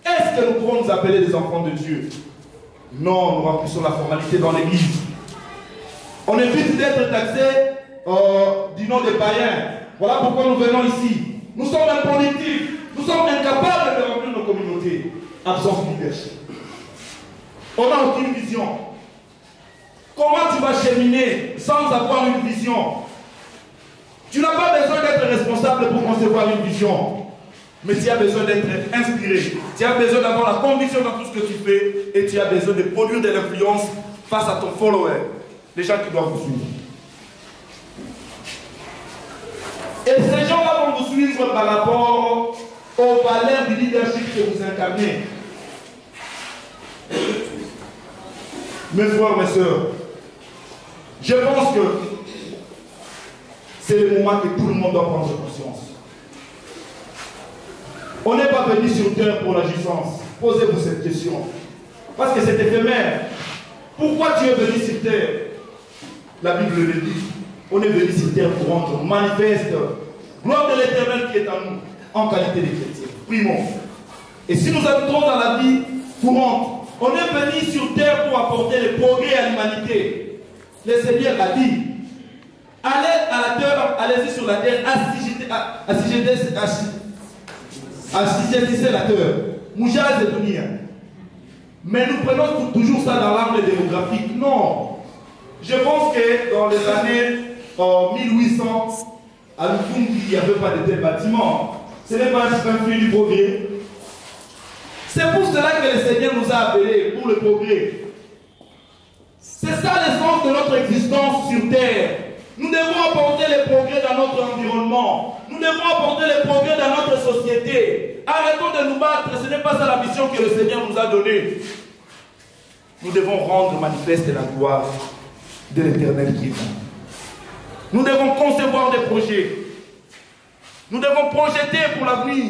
Est-ce que nous pouvons nous appeler des enfants de Dieu? Non, nous remplissons la formalité dans l'Église. On évite d'être taxés du nom des païens. Voilà pourquoi nous venons ici. Nous sommes impolitifs. Nous sommes incapables de remplir nos communautés. Absence de leadership. On n'a aucune vision. Comment tu vas cheminer sans avoir une vision? Tu n'as pas besoin d'être responsable pour concevoir une vision. Mais tu as besoin d'être inspiré. Tu as besoin d'avoir la conviction dans tout ce que tu fais. Et tu as besoin de produire de l'influence face à ton follower. Les gens qui doivent vous suivre. Et ces gens-là vont vous suivre par rapport aux valeurs du leadership que vous incarnez. Mes frères, mes soeurs, je pense que c'est le moment que tout le monde doit prendre conscience. On n'est pas venu sur terre pour la jouissance. Posez-vous cette question. Parce que c'est éphémère. Pourquoi tu es venu sur terre? La Bible le dit. On est venu sur terre pour rendre manifeste gloire de l'Éternel qui est en nous, en qualité de chrétien. Prions. Et si nous habitons dans la vie courante, on est venu sur terre pour apporter le progrès à l'humanité. Le Seigneur a dit, allez à la terre, allez-y sur la terre, assujettissez la terre. Moujaz et Dunia. Mais nous prenons toujours ça dans l'arbre démographique. Non. Je pense que dans les années 1800, à Lufungi, il n'y avait pas de tels bâtiments. Ce n'est pas un fruit du progrès. C'est pour cela que le Seigneur nous a appelés pour le progrès. C'est ça l'essence de notre existence sur terre. Nous devons apporter les progrès dans notre environnement. Nous devons apporter les progrès dans notre société. Arrêtons de nous battre. Ce n'est pas ça la mission que le Seigneur nous a donnée. Nous devons rendre manifeste la gloire de l'Éternel qui est là. Nous devons concevoir des projets. Nous devons projeter pour l'avenir.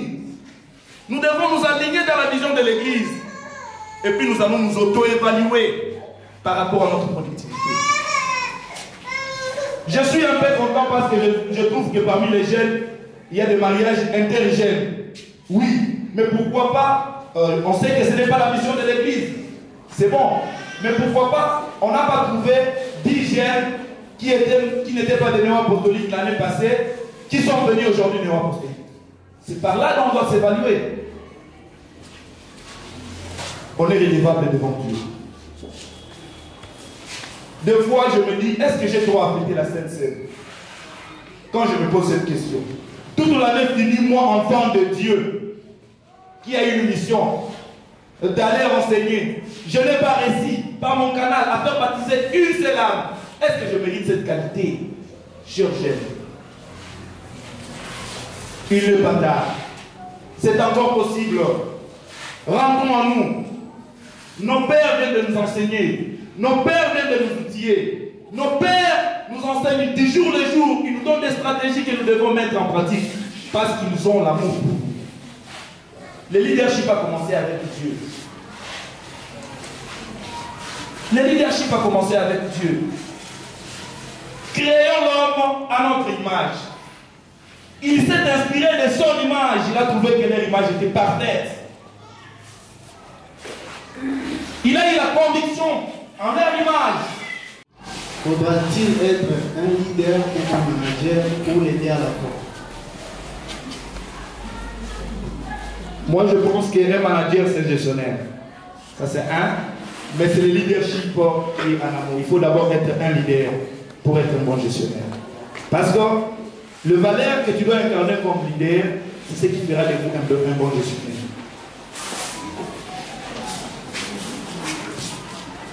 Nous devons nous aligner dans la vision de l'Église. Et puis nous allons nous auto-évaluer par rapport à notre productivité. Je suis un peu content parce que je trouve que parmi les jeunes, il y a des mariages interjeunes. Oui, mais pourquoi pas, on sait que ce n'est pas la mission de l'Église. C'est bon. Mais pourquoi pas, on n'a pas trouvé 10 jeunes qui n'étaient pas des néo-apostoliques l'année passée, qui sont venus aujourd'hui néo-apostoliques. C'est par là qu'on doit s'évaluer. On est redevable devant Dieu. Des fois, je me dis, est-ce que j'ai trop affecté la Sainte Seine? Quand je me pose cette question. Toute l'année finie, moi, enfant de Dieu, qui a eu une mission d'aller enseigner. Je n'ai pas réussi, par mon canal, à faire baptiser une seule âme. Est-ce que je mérite cette qualité? Cher jeune. Il n'est pas tard. C'est encore possible. Rentrons en nous. Nos pères viennent de nous enseigner. Nos pères viennent de nous outiller. Nos pères nous enseignent du jour le jour, ils nous donnent des stratégies que nous devons mettre en pratique parce qu'ils ont l'amour. Le leadership a commencé avec Dieu. Le leadership a commencé avec Dieu. Créons l'homme à notre image. Il s'est inspiré de son image. Il a trouvé que leur image était parfaite. Il a eu la conviction en leur image. Faudra-t-il être un leader ou un manager pour l'aider à la fois? Moi, je pense qu'un manager, c'est un gestionnaire. Ça, c'est un. Mais c'est le leadership et en amour. Il faut d'abord être un leader pour être un bon gestionnaire. Parce que le valeur que tu dois incarner comme leader, c'est ce qui fera de vous un bon gestionnaire.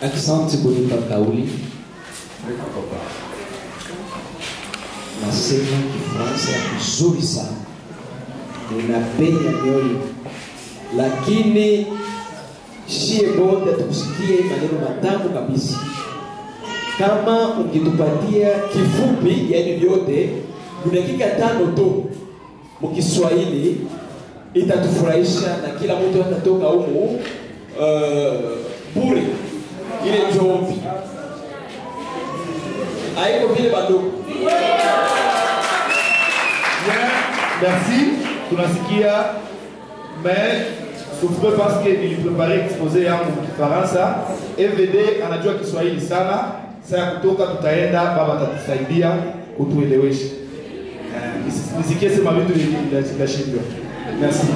Asante kunipa kauli. Nasema Kifaransa kizuri sana, ninapenya mioyo, lakini shie bote tukusikie maneno matamu kabisa. Kama ukitupatia kifupi yani vyote dakika 5 tu mkiswahili itatufurahisha na kila mtu atatoka humu bure ile jombi. Haiko vile bado. Merci, tunasikia, mais souffre parce que il préparait exposé yangu Kifaransa. EVD anajua Kiswahili sana. Sasa kutoka tutaenda baba atatusaidia kutuelewesha. Nisikie sema vitu vya shida. Merci.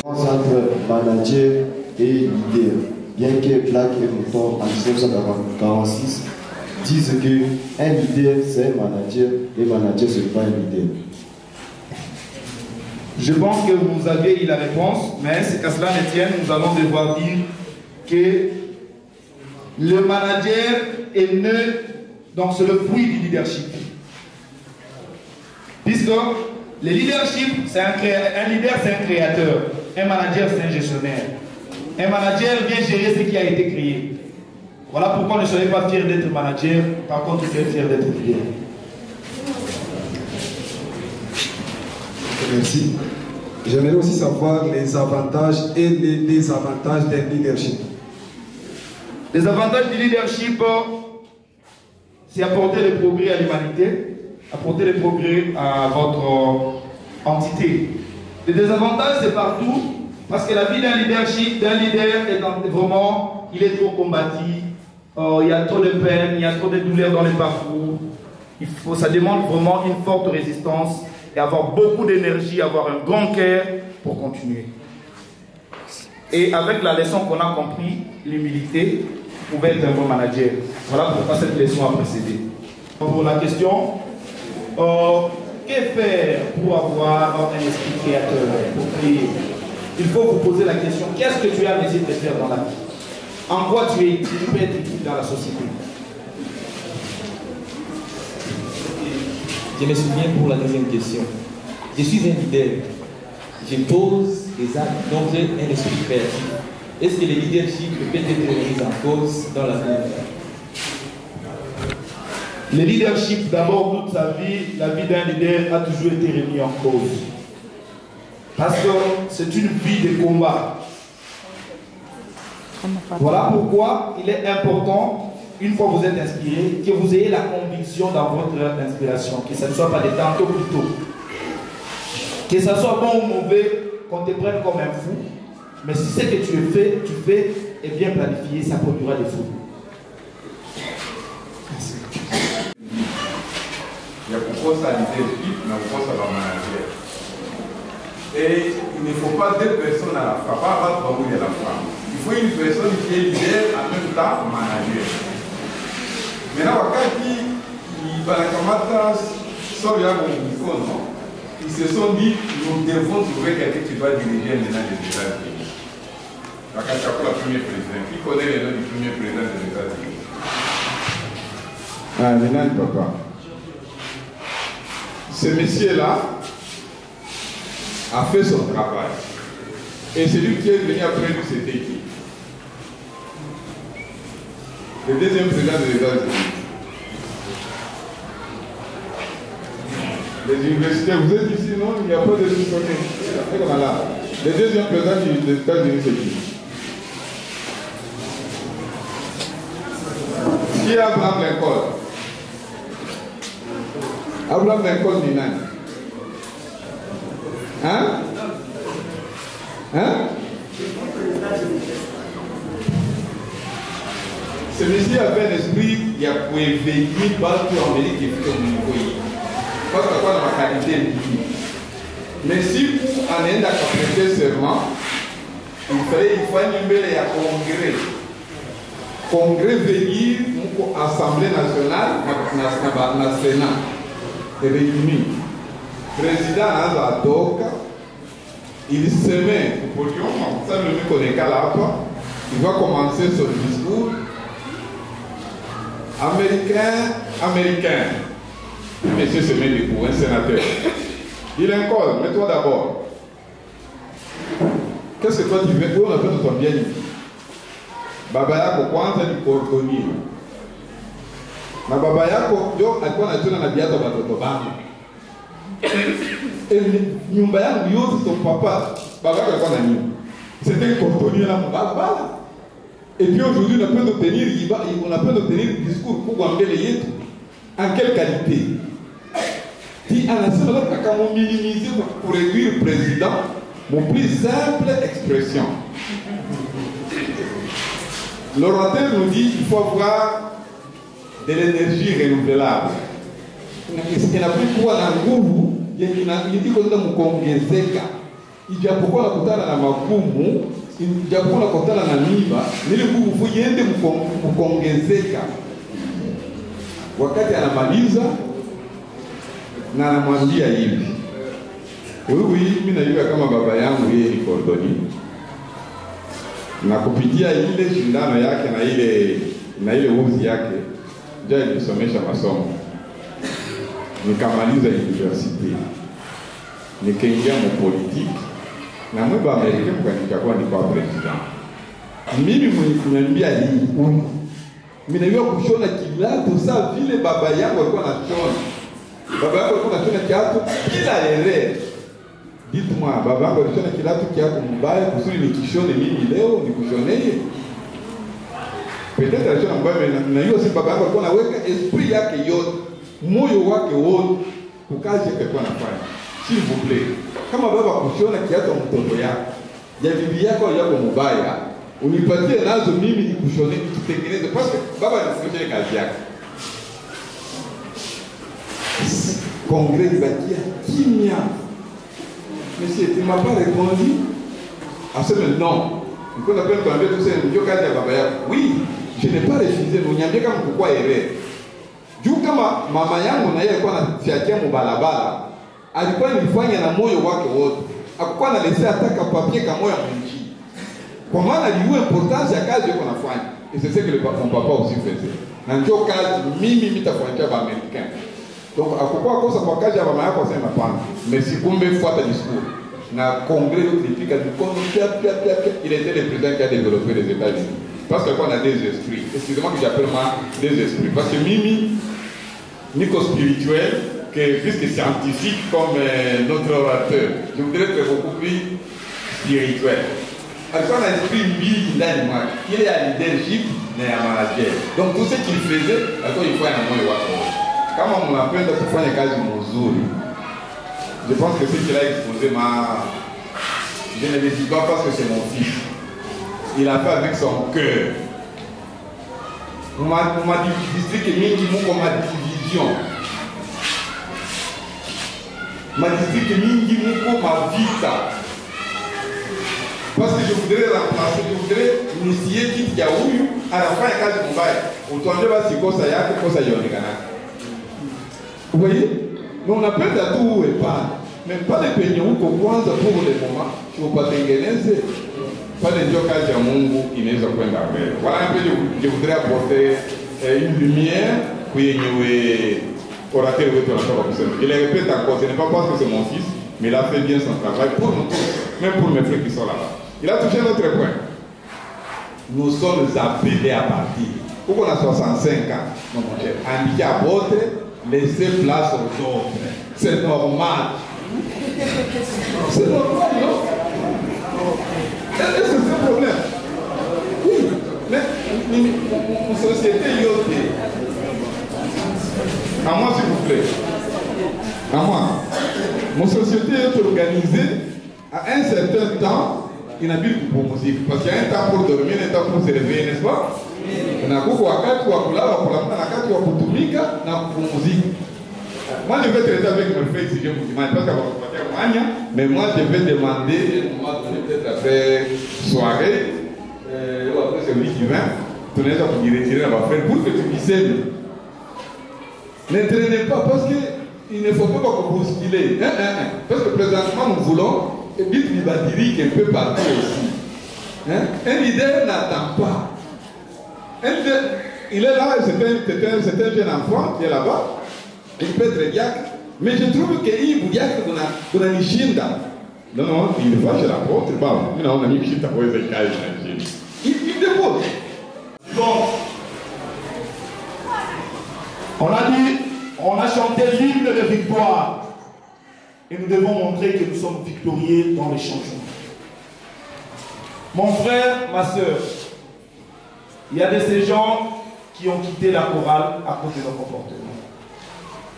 Entre manager et leader. Bien que Black et Mouton en 1946 disent qu'un leader c'est un manager et manager c'est pas un leader. Je pense que vous avez eu la réponse, mais c'est qu'à cela ne tienne, nous allons devoir dire que le manager est né, donc c'est le fruit du leadership. Puisque le leadership, c'est un leader, c'est un créateur. Un manager, c'est un gestionnaire. Un manager vient gérer ce qui a été créé. Voilà pourquoi ne soyez pas fiers d'être manager, par contre, soyez fiers d'être leader. Merci. J'aimerais aussi savoir les avantages et les désavantages d'un leadership. Les avantages du leadership, c'est apporter le progrès à l'humanité, apporter le progrès à votre entité. Les désavantages, c'est partout, parce que la vie d'un leader est vraiment, il est trop combattu, il y a trop de peine, il y a trop de douleurs dans les parcours. Ça demande vraiment une forte résistance et avoir beaucoup d'énergie, avoir un grand cœur pour continuer. Et avec la leçon qu'on a compris, l'humilité, vous pouvez être un bon manager. Voilà pourquoi cette leçon a précédé. Pour la question, que faire pour avoir un esprit créateur, pour créer? Il faut vous poser la question, qu'est-ce que tu as décidé de faire dans la vie? En quoi tu peux être utile dans la société? Je me souviens pour la deuxième question. Je suis un leader. Je pose des actes, donc j'ai un esprit créatif. Est-ce que le leadership peut être mis en cause dans la vie? Le leadership, d'abord, toute sa vie, la vie d'un leader a toujours été remis en cause. Parce que c'est une vie de combat. Voilà pourquoi il est important, une fois que vous êtes inspiré, que vous ayez la conviction dans votre inspiration, que ce ne soit pas des tantôt plutôt. Que ce soit bon ou mauvais, qu'on te prenne comme un fou, mais si ce que tu fais est bien planifié, ça produira des fruits. Merci. Il y a pourquoi ça leadership, mais pourquoi ça va manager. Et il ne faut pas deux personnes à la fois, pas battre où il y a la femme. Il faut une personne qui est leader en même temps manager. Maintenant, quand il va la combattre, ils se sont dit, nous devons trouver quelqu'un qui doit diriger maintenant les États-Unis. La première président. Qui connaît le nom du premier président des États-Unis? Ah, maintenant, il ne peut pas. Ce monsieur-là a fait son travail. Et celui qui est venu après lui, c'était qui? Le deuxième président des États-Unis. Les universités, vous êtes ici, non? Il n'y a pas de soupçonnés. Le deuxième président des États-Unis, c'est qui? Qui est Abraham Lincoln? Abraham Lincoln ni nani? Hein? Hein? Celui-ci avait un esprit qui a pu éveiller partout en Amérique et puis au niveau. Parce que quoi dans ma qualité. Mais si vous en êtes à prêter serment, il faut un numéro à congrès. Congrès venir à l'Assemblée nationale, à la Sénat, et réuni. Le président a donc, il se met au podium, ça ne me connaît qu'à la fois, il va commencer son discours. Américain. Monsieur se met debout, un sénateur. Il Lincoln, mets-toi d'abord. Qu'est-ce que toi tu veux? Où on appelle ton bien? Baba yako kwanza ni cordonnier. Na baba yako ndio alikuwa anachuna na viatu vya watoto wangu. Nyumba yangu yote ton papa, baba yako alikuwa na nyumba. C'était cordonnier là baba. Et puis aujourd'hui on a pu obtenir un discours pour Gwambele yetu. En quelle qualité? Dit à la seule quand on minimise pour réduire le président, mon plus simple expression. L'orateur nous dit qu'il faut avoir de l'énergie renouvelable. Il n'a plus quoi dans le goût, il dit qu'on a mukongezeka. Ijapokuwa nakutana na magumu, ijapokuwa nakutana na mimba, nile nguvu yende mukongezeka. Wakati anamaliza na anamwambia hivi, mimi najua kama baba yangu yeye ni cordonnier, na kupitia ile shindano yake na ile uzi yake ndio nilisomesha masomo, nikamaliza university, nikaingia mu politiki na mweba Amerika mkanichagua ni kwa president. Mimi mniambia hii mimi najua kushona kilato saa vile baba yangu alikuwa anashona. Baba yangu alikuwa anashona kiatu kila erreur. Dites-moi, baba yangu alishona kilato kiatu mbaya kusudi nikishone mimi leo nikushonee. Peut-être alishona mbaya na hiyo si baba yangu alikuwa anaweka esprit yake yote, moyo wake wote kukazi yake alikuwa anafanya. S'il vous plaît, kama baba kushona kiatu mtoto yako, ya bibi yako yako mbaya, unipatie nazo mimi nikushone nikutengeneze parce que baba anafanya kazi yake. Congrès bakia kimia. Monsieur, tu m'as pas répondu. À ce moment non. Quand on appelle ton tout ça, ndio kazi ya baba yako. Oui, je n'ai pas refusé, uniambie kama pourquoi erreur. Juu kama mama yangu na yeye alikuwa anafiakia mubalabala, alikuwa nilifanya na moyo wake wote. Hakuwa analesa ataka papier kama moyo mwingi. Kwa maana alijua importance ya kazi yako nafanya. Et c'est ce que mon papa aussi faisait. Na ndio kazi mimi nitafanyia ba Americain. Donc hakukuwa kosa kwa kazi ya mama yako sema pana. Mais si kumbe fuata discours. Na congrès de critique du il était le président qui a développé les États-Unis. Parce qu'on a des esprits. Excusez-moi que j'appelle moi des esprits. Parce que Mimi, Nico spirituel, que puisque scientifique comme notre orateur, je voudrais être beaucoup plus spirituel. Alors on a esprit lui, il est à leadership, mais à manager. Donc tout ce qu'il faisait, alors il faut un moyen de quand on m'appelle de faire une case Mozuri, je pense que ce qu'il a exposé je ne le dis pas parce que c'est mon fils. Il a fait avec son cœur. On m'a dit que Mingi Mouko ma division. M'a dit que Mingi Mouko ma vita. Parce que je voudrais remplacer, je voudrais initier qui y a eu à la fin de la case Mumbai. Autant de va si quoi ça y a, que quoi ça y a. Vous voyez? Mais on appelle à tout et pas. Même pas les peignons qu'on pense pour le moment. Je ne veux pas t'engager. Pas les gens qui ont Mungu qui ne sont pas d'arrière. Voilà un peu, je voudrais apporter une lumière pour y orateur de la corruption. Je le répète encore, ce n'est pas parce que c'est mon fils, mais il a fait bien son travail pour nous tous, même pour mes frères qui sont là-bas. Il a touché notre point. Nous sommes appelés à partir. Pourquoi on a 65 ans? Non, mon cher. Handicap à votre, laissez place aux autres. C'est normal. C'est normal, non? Est-ce que c'est un problème? Oui, mais mon société, il y a à moi, s'il vous plaît. À moi. Mon société est organisée à un certain temps. Il n'a plus pour musique. Parce qu'il y a un temps pour dormir, un temps pour se réveiller, n'est-ce pas? On a beaucoup à quatre, pour la pour tumika, pour musique. Moi, je vais traiter avec mes frères si je vous demande. Parce que mais moi, je vais demander, peut-être après soirée, ou après celui qui vient, tu n'es pas pour y retirer la frère pour que tu puisses aimer. N'entraînez pas parce qu'il ne faut pas vous bousculer. Parce que présentement, nous voulons et vite il va dire qu'un peu partout aussi. Un leader n'attend pas. Un leader, il est là, c'est un jeune enfant qui est là-bas. Il peut être diacre. Mais je trouve qu'il y a qu'on a une chinda. Non, il va chez l'apôtre. Mais non, on a mis une chinda pour les écailles. Il dépose. Bon. On a dit, on a chanté l'hymne de victoire. Et nous devons montrer que nous sommes victorieux dans les changements. Mon frère, ma soeur, il y a de ces gens qui ont quitté la chorale à cause de leur comportement.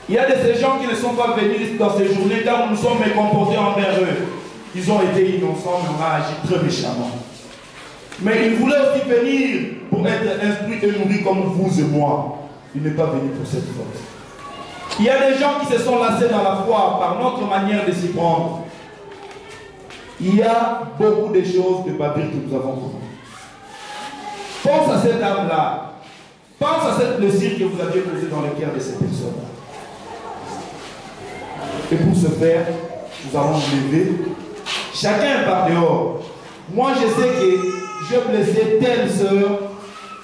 Il y a de ces gens qui ne sont pas venus dans ces journées car nous nous sommes comportés envers eux. Ils ont été innocents, mais on a agi très méchamment. Mais ils voulaient aussi venir pour être instruits et nourris comme vous et moi. Il n'est pas venu pour cette faute. Il y a des gens qui se sont lassés dans la foi par notre manière de s'y prendre. Il y a beaucoup de choses de bavure que nous avons commis. Pense à cette âme-là. Pense à cette blessure que vous aviez posée dans le cœur de ces personnes-là. Et pour ce faire, nous allons nous lever. Chacun par dehors. Moi, je sais que j'ai blessé telle sœur.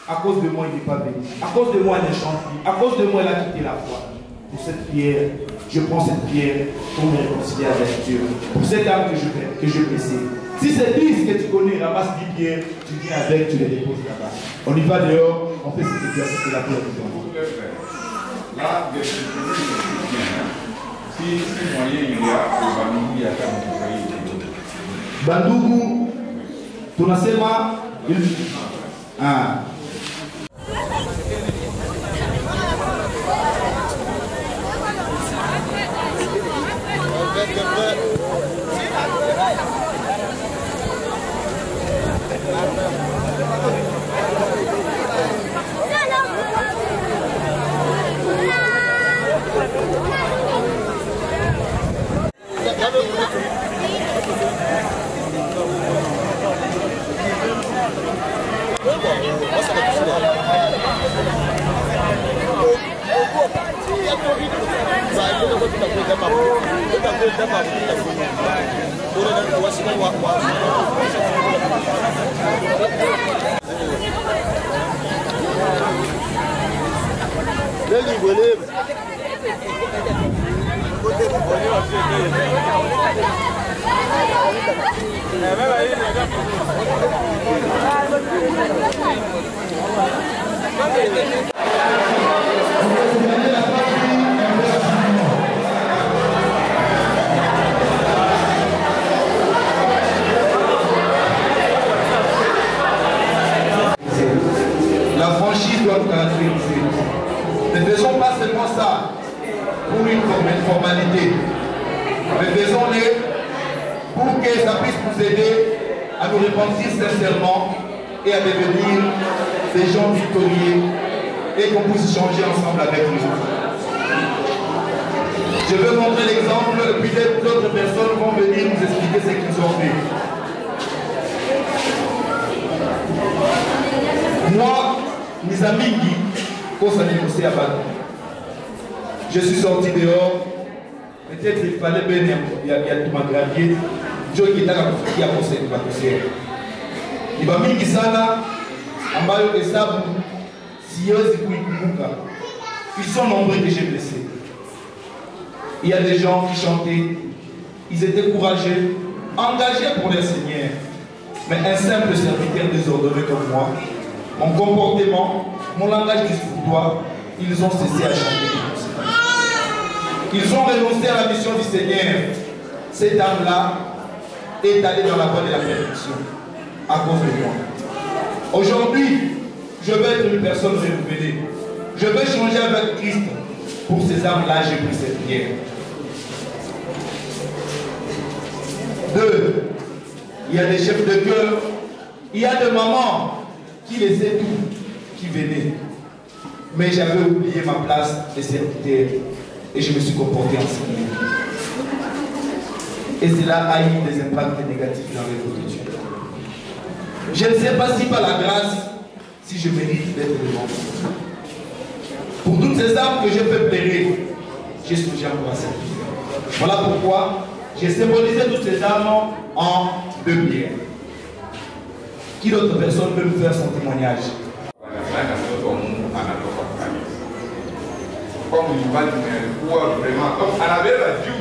À cause de moi, il n'est pas venu. À cause de moi, elle ne chante plus. À cause de moi, elle a quitté la foi. Pour cette prière, je prends cette prière pour me réconcilier avec Dieu. Pour cette âme que je blessé. Si c'est 10 que tu connais, ramasse 10 pierres, tu viens avec, tu les déposes là-bas. On y va dehors, on fait cet exercice de la prière du temps. Là, si moyen il y a, il y a Bandugu, tunasema la franchise doit nous caractériser. Ne faisons pas seulement ça pour une formalité, mais faisons-le pour que ça puisse nous aider à nous repentir sincèrement et à devenir des gens victorieux et qu'on puisse changer ensemble avec les autres. Je veux montrer l'exemple, puis d'autres personnes vont venir nous expliquer ce qu'ils ont fait. Moi, mes amis, je suis sorti dehors. Peut-être qu'il fallait bien il y a tout ma gravier. Dieu qui est là qui a posé ma poussière. Il va mis sana ambayo hesabu siwezi kuikumbuka. Ils sont nombreux que j'ai blessés. Il y a des gens qui chantaient, ils étaient courageux, engagés pour leur Seigneur. Mais un simple serviteur désordonné comme moi, mon comportement, mon langage discourtois, ils ont cessé à chanter. Ils ont renoncé à la mission du Seigneur. Cette âme-là est allée dans la voie de la perfection à cause de moi. Aujourd'hui, je veux être une personne renouvelée. Je veux changer avec Christ. Pour ces âmes-là, j'ai pris cette prière. 2. Il y a des chefs de cœur. Il y a des mamans qui laissaient tout, qui venaient. Mais j'avais oublié ma place de serviteur. Et je me suis comporté en Seigneur. Et cela a eu des impacts négatifs dans les vies de Dieu. Je ne sais pas si par la grâce, si je mérite d'être devant vous. Pour toutes ces âmes que je peux plaider, j'ai songé encore à cette prière. Voilà pourquoi j'ai symbolisé toutes ces âmes en 2 pierres. Qui d'autre personne peut nous faire son témoignage? Comme il va dire, vraiment. Donc, Annabelle a dit,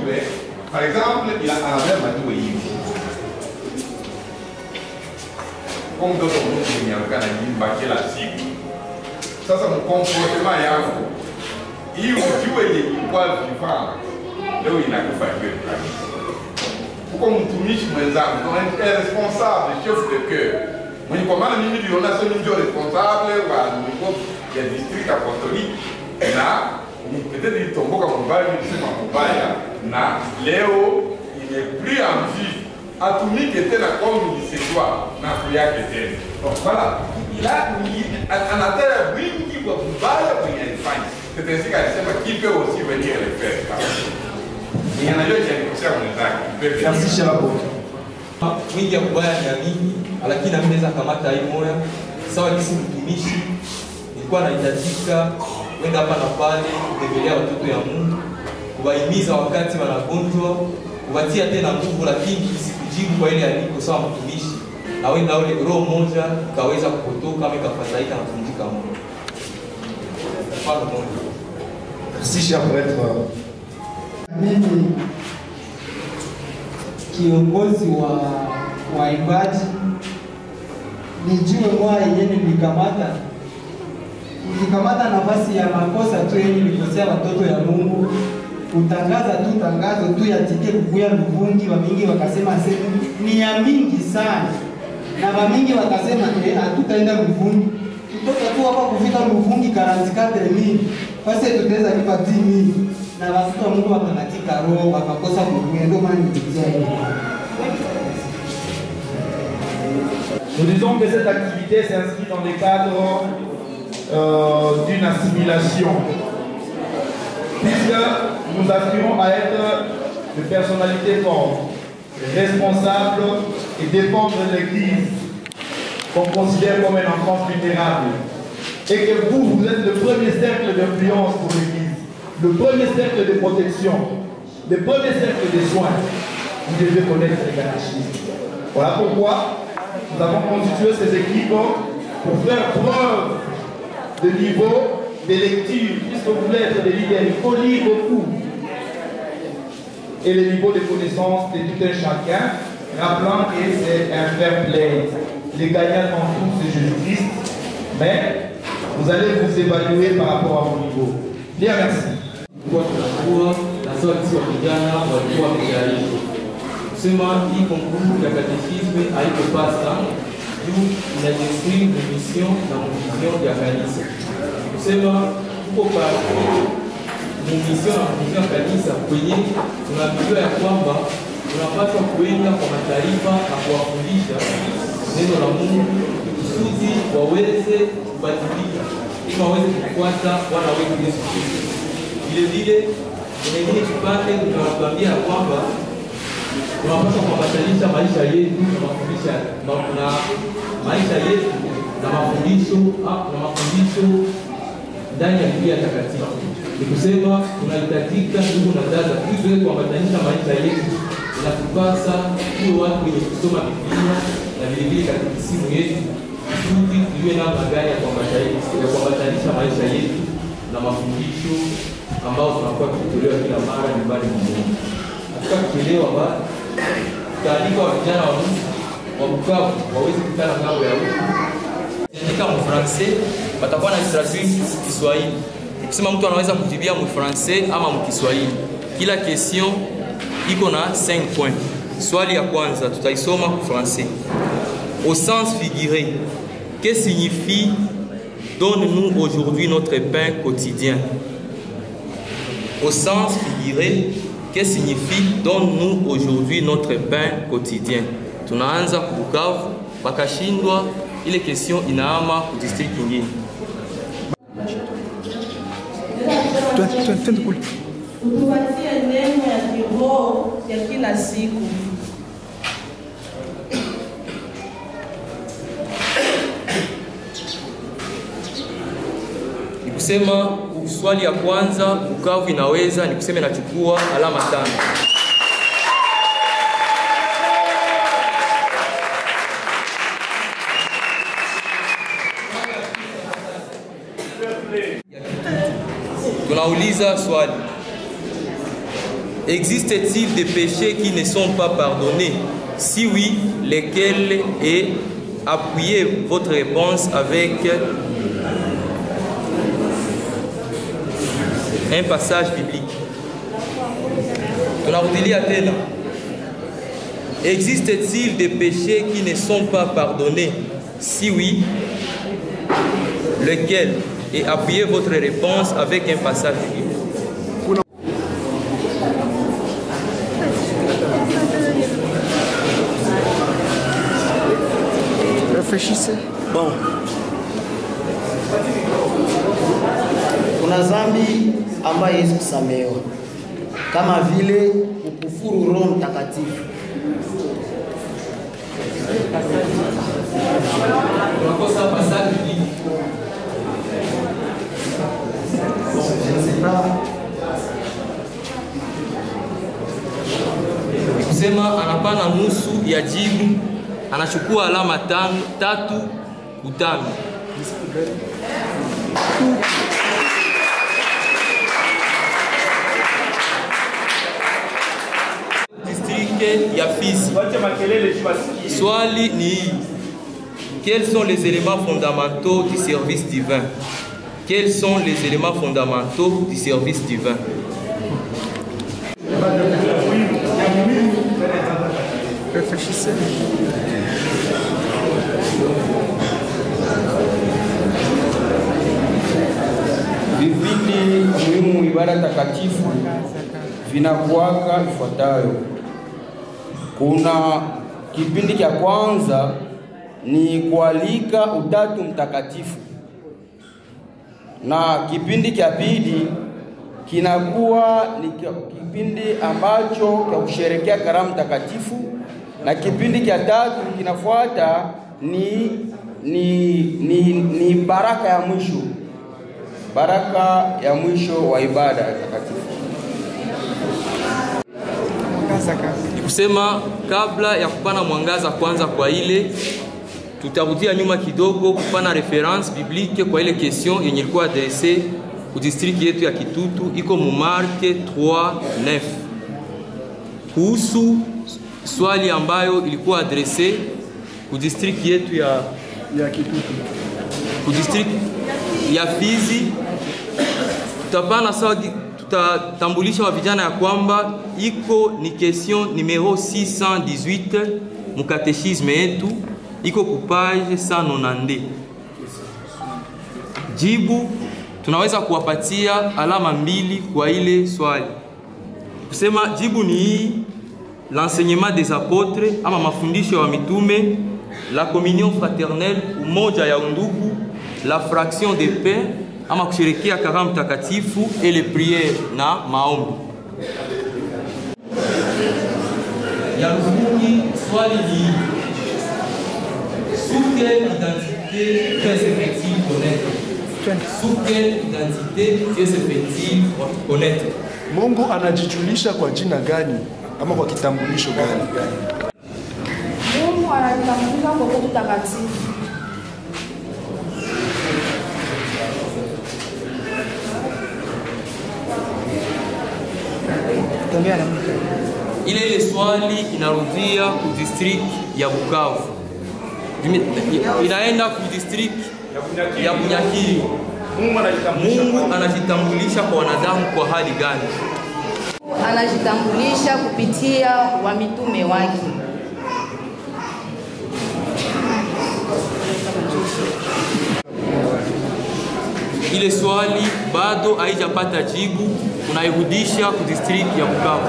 par exemple, Annabelle m'a dit, comme d'autres monde qui viennent à la cible. Ça, c'est mon comportement. Il vous dit, il voit du vent. Là où il n'a pas fait. Pourquoi on touche mes âmes? On est responsable, chef de cœur. On dit comment on a son responsable, il y a des districts apostoliques. Là, peut-être qu'il tombe comme on va, là, Léo, il n'est plus en vie. Atomique était la comme il se doit, n'a plus à que donc voilà, il a un atelier qui va vous battre pour y aller. C'est ainsi qu'elle sait qu'il peut aussi venir le faire. Il y en a d'autres qui ont fait un acte. Merci, cher apôtre. Mwingi ya kubaya ni amini, lakini ameweza kamata hii moya. Sawa kisi mtumishi, nilikuwa nahitajika kwenda hapa na pale, kutembelea watoto ya Mungu, kuwahimiza wakati wanagonjwa, kuwatia tena nguvu, lakini sikujibu kwa ile aliko sawa mtumishi. Na wenda ule roho moja kaweza kupotoka, amekafadhaika na kuvunjika moyo. Mfano moja. Merci, cher prêtre. Mimi kiongozi wa waimbaji nijue mwa yenye nilikamata nafasi ya makosa tu yenye nilikosea watoto ya Mungu, kutangaza tu tangazo tu ya tike kukuya Luvungi. Wamingi wakasema ni ya mingi sana, na wamingi wakasema hatutaenda Luvungi, tutoka tu hapa kufika Luvungi 44,000 basi tutaweza lipa 10,000, na watoto wa Mungu wakakatika roho wakakosa kukuya. Ndio maana nilizia hiyo. Nous disons que cette activité s'inscrit dans le cadre d'une assimilation, puisque nous aspirons à être des personnalités fortes, responsables et défendre l'Église qu'on considère comme un enfant vulnérable. Et que vous êtes le premier cercle d'influence pour l'Église, le premier cercle de protection, le premier cercle de soins. Vous devez connaître les catéchismes. Voilà pourquoi nous avons constitué ces équipes pour faire preuve de niveau de lecture, puisque vous voulez être des leaders, il faut lire beaucoup. Et le niveau de connaissance de tout un chacun, rappelant que c'est un fair play. Les gagnants en tout, c'est Jésus-Christ, mais vous allez vous évaluer par rapport à vos niveaux. Bien, merci. Kusema hii konkuru ya katekisme haikupasa juu inadescrire mission na vision ya kanisa. Kusema huko pa mission na vision ya kanisa kwenye tunaambiwa ya kwamba tunapaswa kuenda kwa mataifa na kuwafundisha neno la Mungu kusudi waweze kubadilika ili waweze kufuata Bwana wetu Yesu Kristo. Vile vile kuna ingine kipande tunatuambia kwamba tunapaswa kuambatanisha maisha yetu na mafundisho na maisha yetu na mafundisho ndani ya Biblia takatifu. Ni kusema tunahitajika ndugu na dada tuweze kuambatanisha maisha yetu, inatupasa tuwe watu wenye kusoma Biblia na vile vile katekisimu yetu kusudi tujue namna gani ya kuambatanisha maisha yetu na mafundisho ambao tunakuwa tukitolewa kila mara nyumbani mwa Mungu. Katika kuchelewa bado tutaandika vijana wa Bukavu waweze kukutana ngambo ya huko. Andika mu français, watakuwa na traduire Kiswahili. Kusema mtu anaweza kujibia mu français ama mu Kiswahili. Kila question iko na 5 points. Swali ya kwanza tutaisoma en français. Au sens figuré, que signifie donne-nous aujourd'hui notre pain quotidien? Au sens figuré, que signifie donne-nous aujourd'hui notre pain quotidien? Tunaanza Bukavu, bakashindwa ile question inaama ku district nyingine. Utupatie neno ya kiroho ya kila siku. Nikusema swali ya kwanza Bukavu inaweza, nikusema nachukua alama 5. Tunauliza swali. Existe-t-il des péchés qui ne sont pas pardonnés? Si oui, lesquels? Et appuyez votre réponse avec un passage biblique. Tunarudilia tena. Existe-t-il des péchés qui ne sont pas pardonnés? Si oui, lesquels? Et appuyez votre réponse avec un passage biblique. Réfléchissez. Bon. Kuna dhambi ambayo Yesu kusamehewa kama vile ukufuru Roho Mtakatifu. Tunakosa passage biblique. Kusema anapana nusu ya jibu, anachukua alama 3 kutano. District ya Fizi. Swali ni hii. Quels sont les éléments fondamentaux du service divin? Quels sont les éléments fondamentaux du service divin? Réfléchissez. Vipindi muhimu ibada takatifu vinakuwaka ifuatayo. Kuna kipindi cha kwanza ni kualika Utatu Mtakatifu, na kipindi cha pili kinakuwa ni kipindi ambacho cha kusherehekea karamu takatifu, na kipindi cha tatu kinafuata ni baraka ya mwisho, baraka ya mwisho wa ibada takatifu. Ni kusema kabla ya kupana mwangaza kwanza kwa ile, tutarudia nyuma kidogo kupana reference biblique kwa ile question yenye ilikuwa adressée ku district yetu ya Kitutu, iko mu Marke 3:9 kuhusu swali ambayo ilikuwa adressée ku district yetu ya Kitutu, ku district ya Fizi. Tutapana sawa, tutatambulisha wa vijana ya kwamba iko ni question numero 618 mu catéchisme yetu, iko ku page 192. Jibu tunaweza kuwapatia alama 2 kwa ile swali. Kusema jibu ni hii: l'enseignement des apôtres ama mafundisho ya mitume, la communion fraternelle umoja ya undugu, la fraction de pain ama kusherekea karamu takatifu, et les prières na maombi. Ya Luvungi swali ni sous quelle identité Dieu se fait-il connaître? Sous quelle identité Dieu se fait-il connaître? Mungu anajijulisha kwa jina gani ama kwa kitambulisho gani? Mungu anajitambulisha kwa Roho Mtakatifu. Ile swali inarudia ku district ya Bukavu, inaenda ku district ya Bunyakiri. Mungu anajitambulisha kwa wanadamu kwa hali gani? anajitambulisha kupitia wamitume wake. Ile swali bado haijapata jibu, tunairudisha ku district ya Bukavu.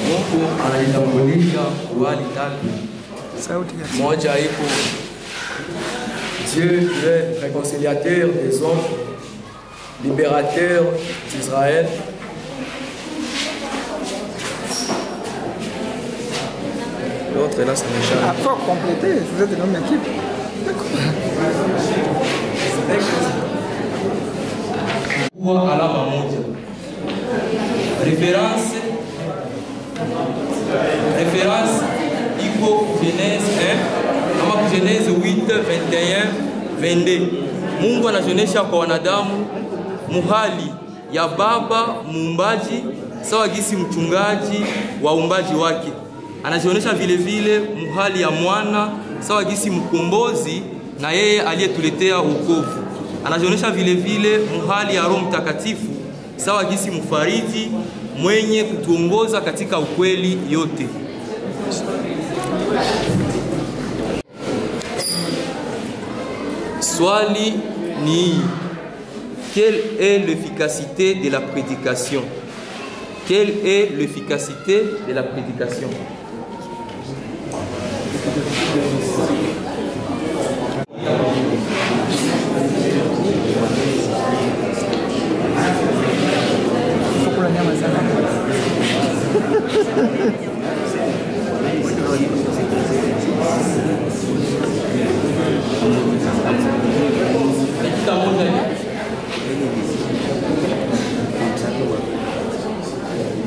Mungu anajitambulisha wali tatu. Moja iko Dieu est réconciliateur des hommes, libérateur d'Israël. L'autre là, ça m'échappe. Il faut compléter, vous êtes une même équipe. Kuwa alama moja. Référence iko Genèse 1 ama Genèse 8 21 22. Mungu anaonyesha kwa wanadamu muhali ya baba muumbaji sawa gisi mchungaji wa uumbaji wake. Anajionyesha vile vile muhali ya mwana sawa gisi mkombozi na yeye aliyetuletea wokovu. Anajionyesha vile vile muhali ya Roho Mtakatifu sawa gisi mfariji mwenye kutuongoza katika ukweli yote. Swali ni quelle est l'efficacité de la prédication? Quelle est l'efficacité de la prédication?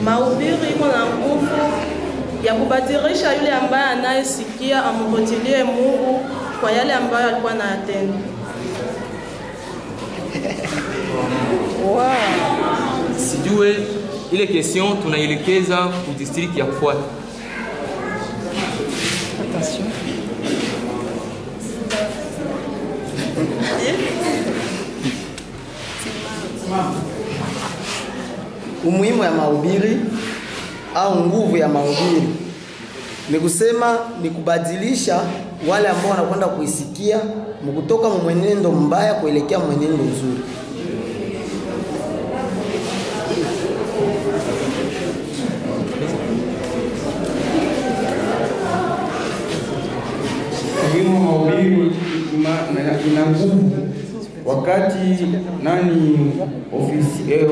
Mahubiri iko na nguvu ya kubadilisha yule ambaye anayesikia amrudie Mungu kwa yale ambayo alikuwa anayatenda. Wow. Sijue ile question tunaielekeza ku district ya kufuata. Attention. Umuhimu ya mahubiri au nguvu ya mahubiri ni kusema ni kubadilisha wale ambao wanakwenda kuisikia mkutoka mwenendo mbaya kuelekea mwenendo mzuri. Umuhimu wa mahubiri ina nguvu wakati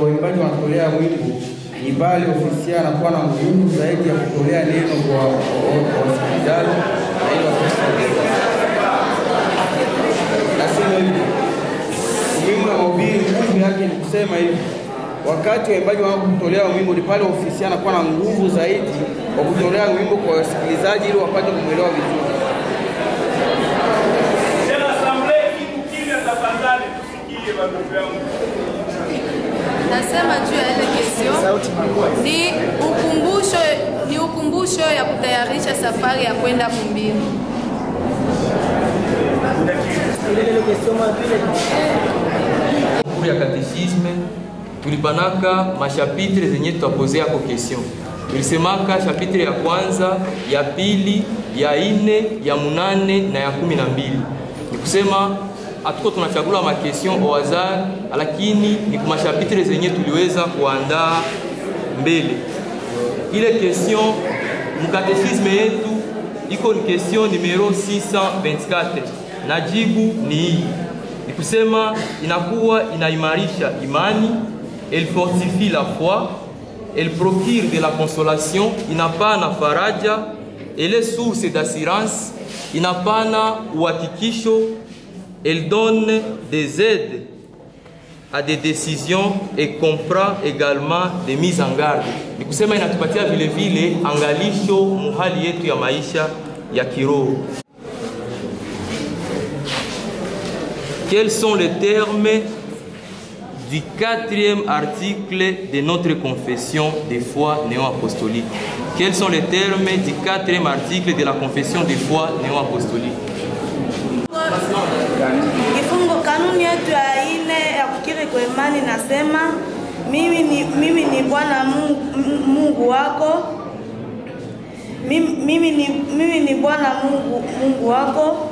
waimbaji wanatolea wimbo, ni bali ofisia anakuwa na nguvu zaidi ya kutolea neno kwa wasikilizaji na ili nasema hivi. Umuhimu wa mahubiri, nguvu yake ni kusema hivi, wakati waimbaji wanapotolea wimbo, ni pale ofisia anakuwa na nguvu zaidi kwa kutolea wimbo kwa wasikilizaji ili wapate kumwelewa vizuri. Nasema juu ya ile kesio ni ukumbusho ya kutayarisha safari ya kwenda kumbini. Pour ya catéchisme tulipanaka mashapitre zenye tutapozea kwa question. Tulisemaka chapitre ya kwanza, ya pili, ya ine, ya munane na ya 12. Ni kusema hatuko tunachagula makestion au hasard, lakini ni kwa mashapitre zenye tuliweza kuandaa mbele. Ile question mkatekisme yetu iko ni question numero 624 na jibu ni hii. Ni kusema inakuwa inaimarisha imani, elle fortifie la foi, elle procure de la consolation, inapana faraja, elle est source d'assurance, inapana uhakikisho, elle donne des aides à des décisions et comprend également des mises en garde. Ni kusema inatupatia vile vile angalisho muhali yetu ya maisha ya kiroho. Quels sont les termes du 4e article de notre confession de foi néo-apostolique? Quels sont les termes du 4e article de la confession de foi néo-apostolique? Kifungo kanuni yetu ya ine ya kukiri kwa imani nasema mimi ni Bwana Mungu wako. Mimi ni Bwana Mungu wako.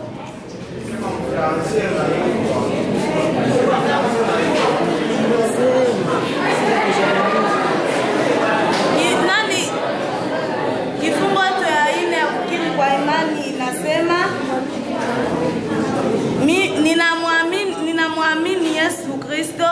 Kifungo cha 4 ya kukiri kwa imani inasema ninamwamini Yesu Kristo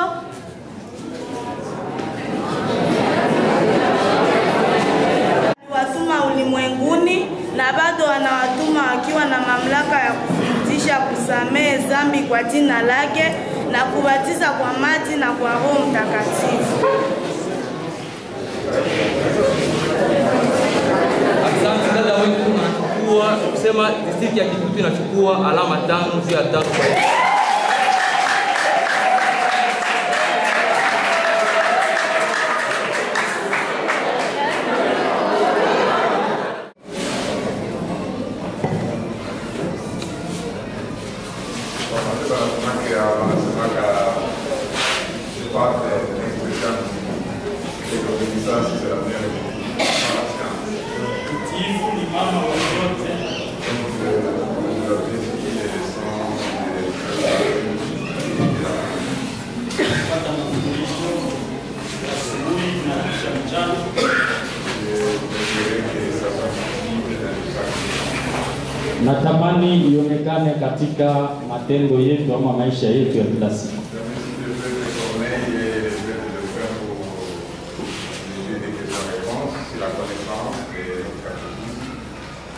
watuma ulimwenguni na bado wanawatuma wakiwa na mamlaka ya kufundisha kusamehe dhambi kwa jina lake na kubatiza kwa maji na kwa Roho Mtakatifu. Asante dada wetu, tunachukua kusema district ya Kitutu inachukua alama 5 juu ya 5. Natamani ionekane katika matendo yetu ama maisha yetu ya kila siku.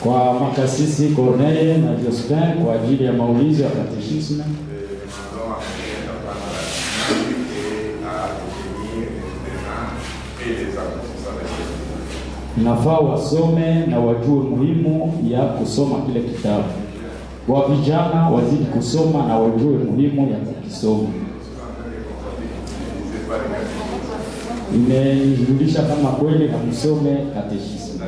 Kwa makasisi Corneille na Jospin kwa ajili ya maulizo ya katechisme. Inafaa wasome na wajue muhimu ya kusoma kile kitabu. Wa vijana wazidi kusoma na wajue muhimu ya kukisoma. Imejulisha kama kweli hamsome katechisme.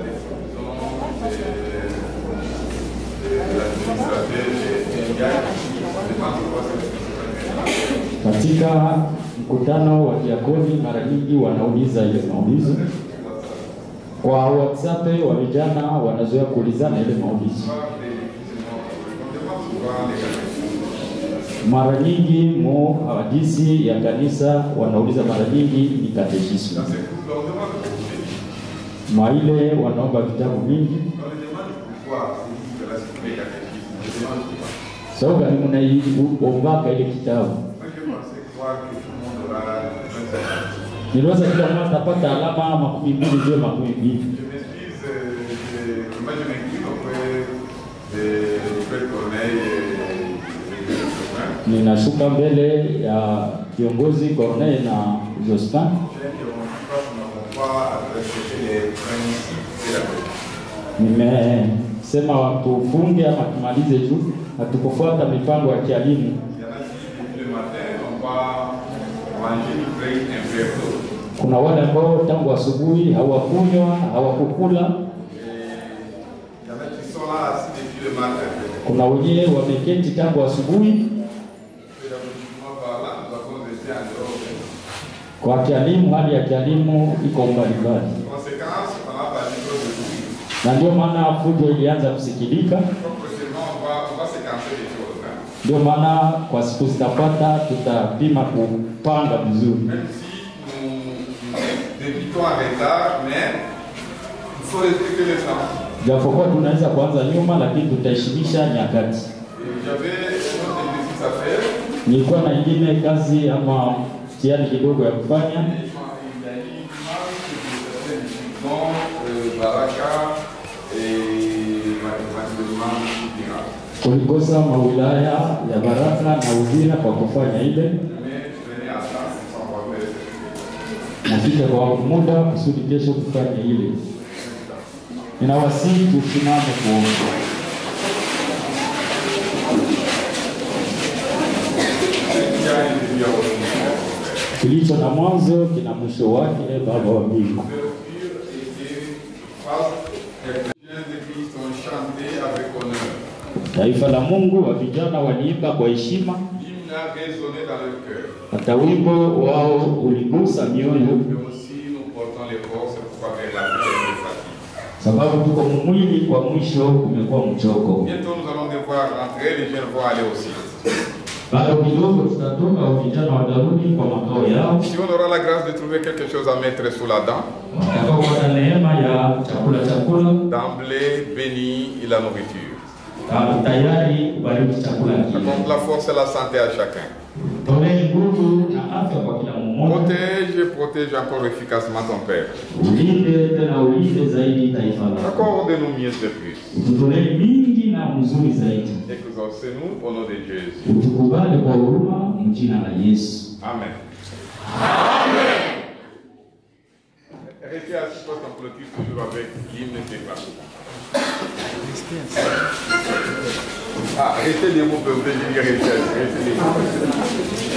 Katika mkutano wa diakoni mara nyingi wanauliza ile maulizo. Kwa WhatsApp wa vijana wanazoea kuulizana ile maulizo. Mara nyingi hadisi ya kanisa wanauliza mara nyingi ni katechisme. Maile wanaomba vitabu vingi. Sababu ni mnaiomba ile kitabu. Niliweza kila mtu atapata alama 12 ndio 12. Ninashuka mbele ya kiongozi Corneille na Jospin. Nimesema watufunge ama tumalize juu hatukufuata mipango ya kielimu. Kuna wale ambao tangu asubuhi hawakunywa, hawakukula. Kuna wengine wameketi tangu asubuhi. Kwa kielimu, hali ya kielimu iko mbalimbali. Na ndio maana fujo ilianza kusikilika. Ndio maana kwa siku zitafuata tutapima kupanga vizuri. Japokuwa tunaweza kuanza nyuma, lakini tutaheshimisha nyakati. Nilikuwa na ingine kazi ama mtihani kidogo ya kufanya. Kulikosa mawilaya ya Baraka na Uvira kwa kufanya ile. Nafika kwa muda kusudi kesho kufanya ile. Ninawasihi tusimame kuomba. Kilicho na mwanzo kina mwisho wake, Baba wa mbingu. Taifa la Mungu wa vijana waliimba kwa heshima. a résonné dans le cœur. hata wimbo wao uligusa mioyo, Mais aussi nous portons les forces pour faire la prière de fatigue. sababu tuko mwili kwa mwisho kumekuwa mchoko. Bientôt nous allons devoir rentrer, les jeunes vont aller aussi. Bado kidogo tutatoka, vijana watarudi kwa makao yao. Si on aura la grâce de trouver quelque chose à mettre sous la dent, Watakapokuwa na neema ya chakula d'emblée bénis la nourriture. tayari kubariki chakula hiki. Accorde la force et la santé à chacun. Tolee nguvu na afya kwa kila mmoja. Protège encore efficacement ton Père. Ulinde tena ulinde zaidi taifa lako. Accorde-nous mieux de plus. Ututolee mingi na mzuri zaidi. Exaucez-nous au nom de Jésus. Utukubali kwa huruma mjina la Yesu. Amen. Amen. Restez assis parce qu'on clôture toujours avec l'hymne des partout. Ah, restez debout, vous pouvez dire restez debout.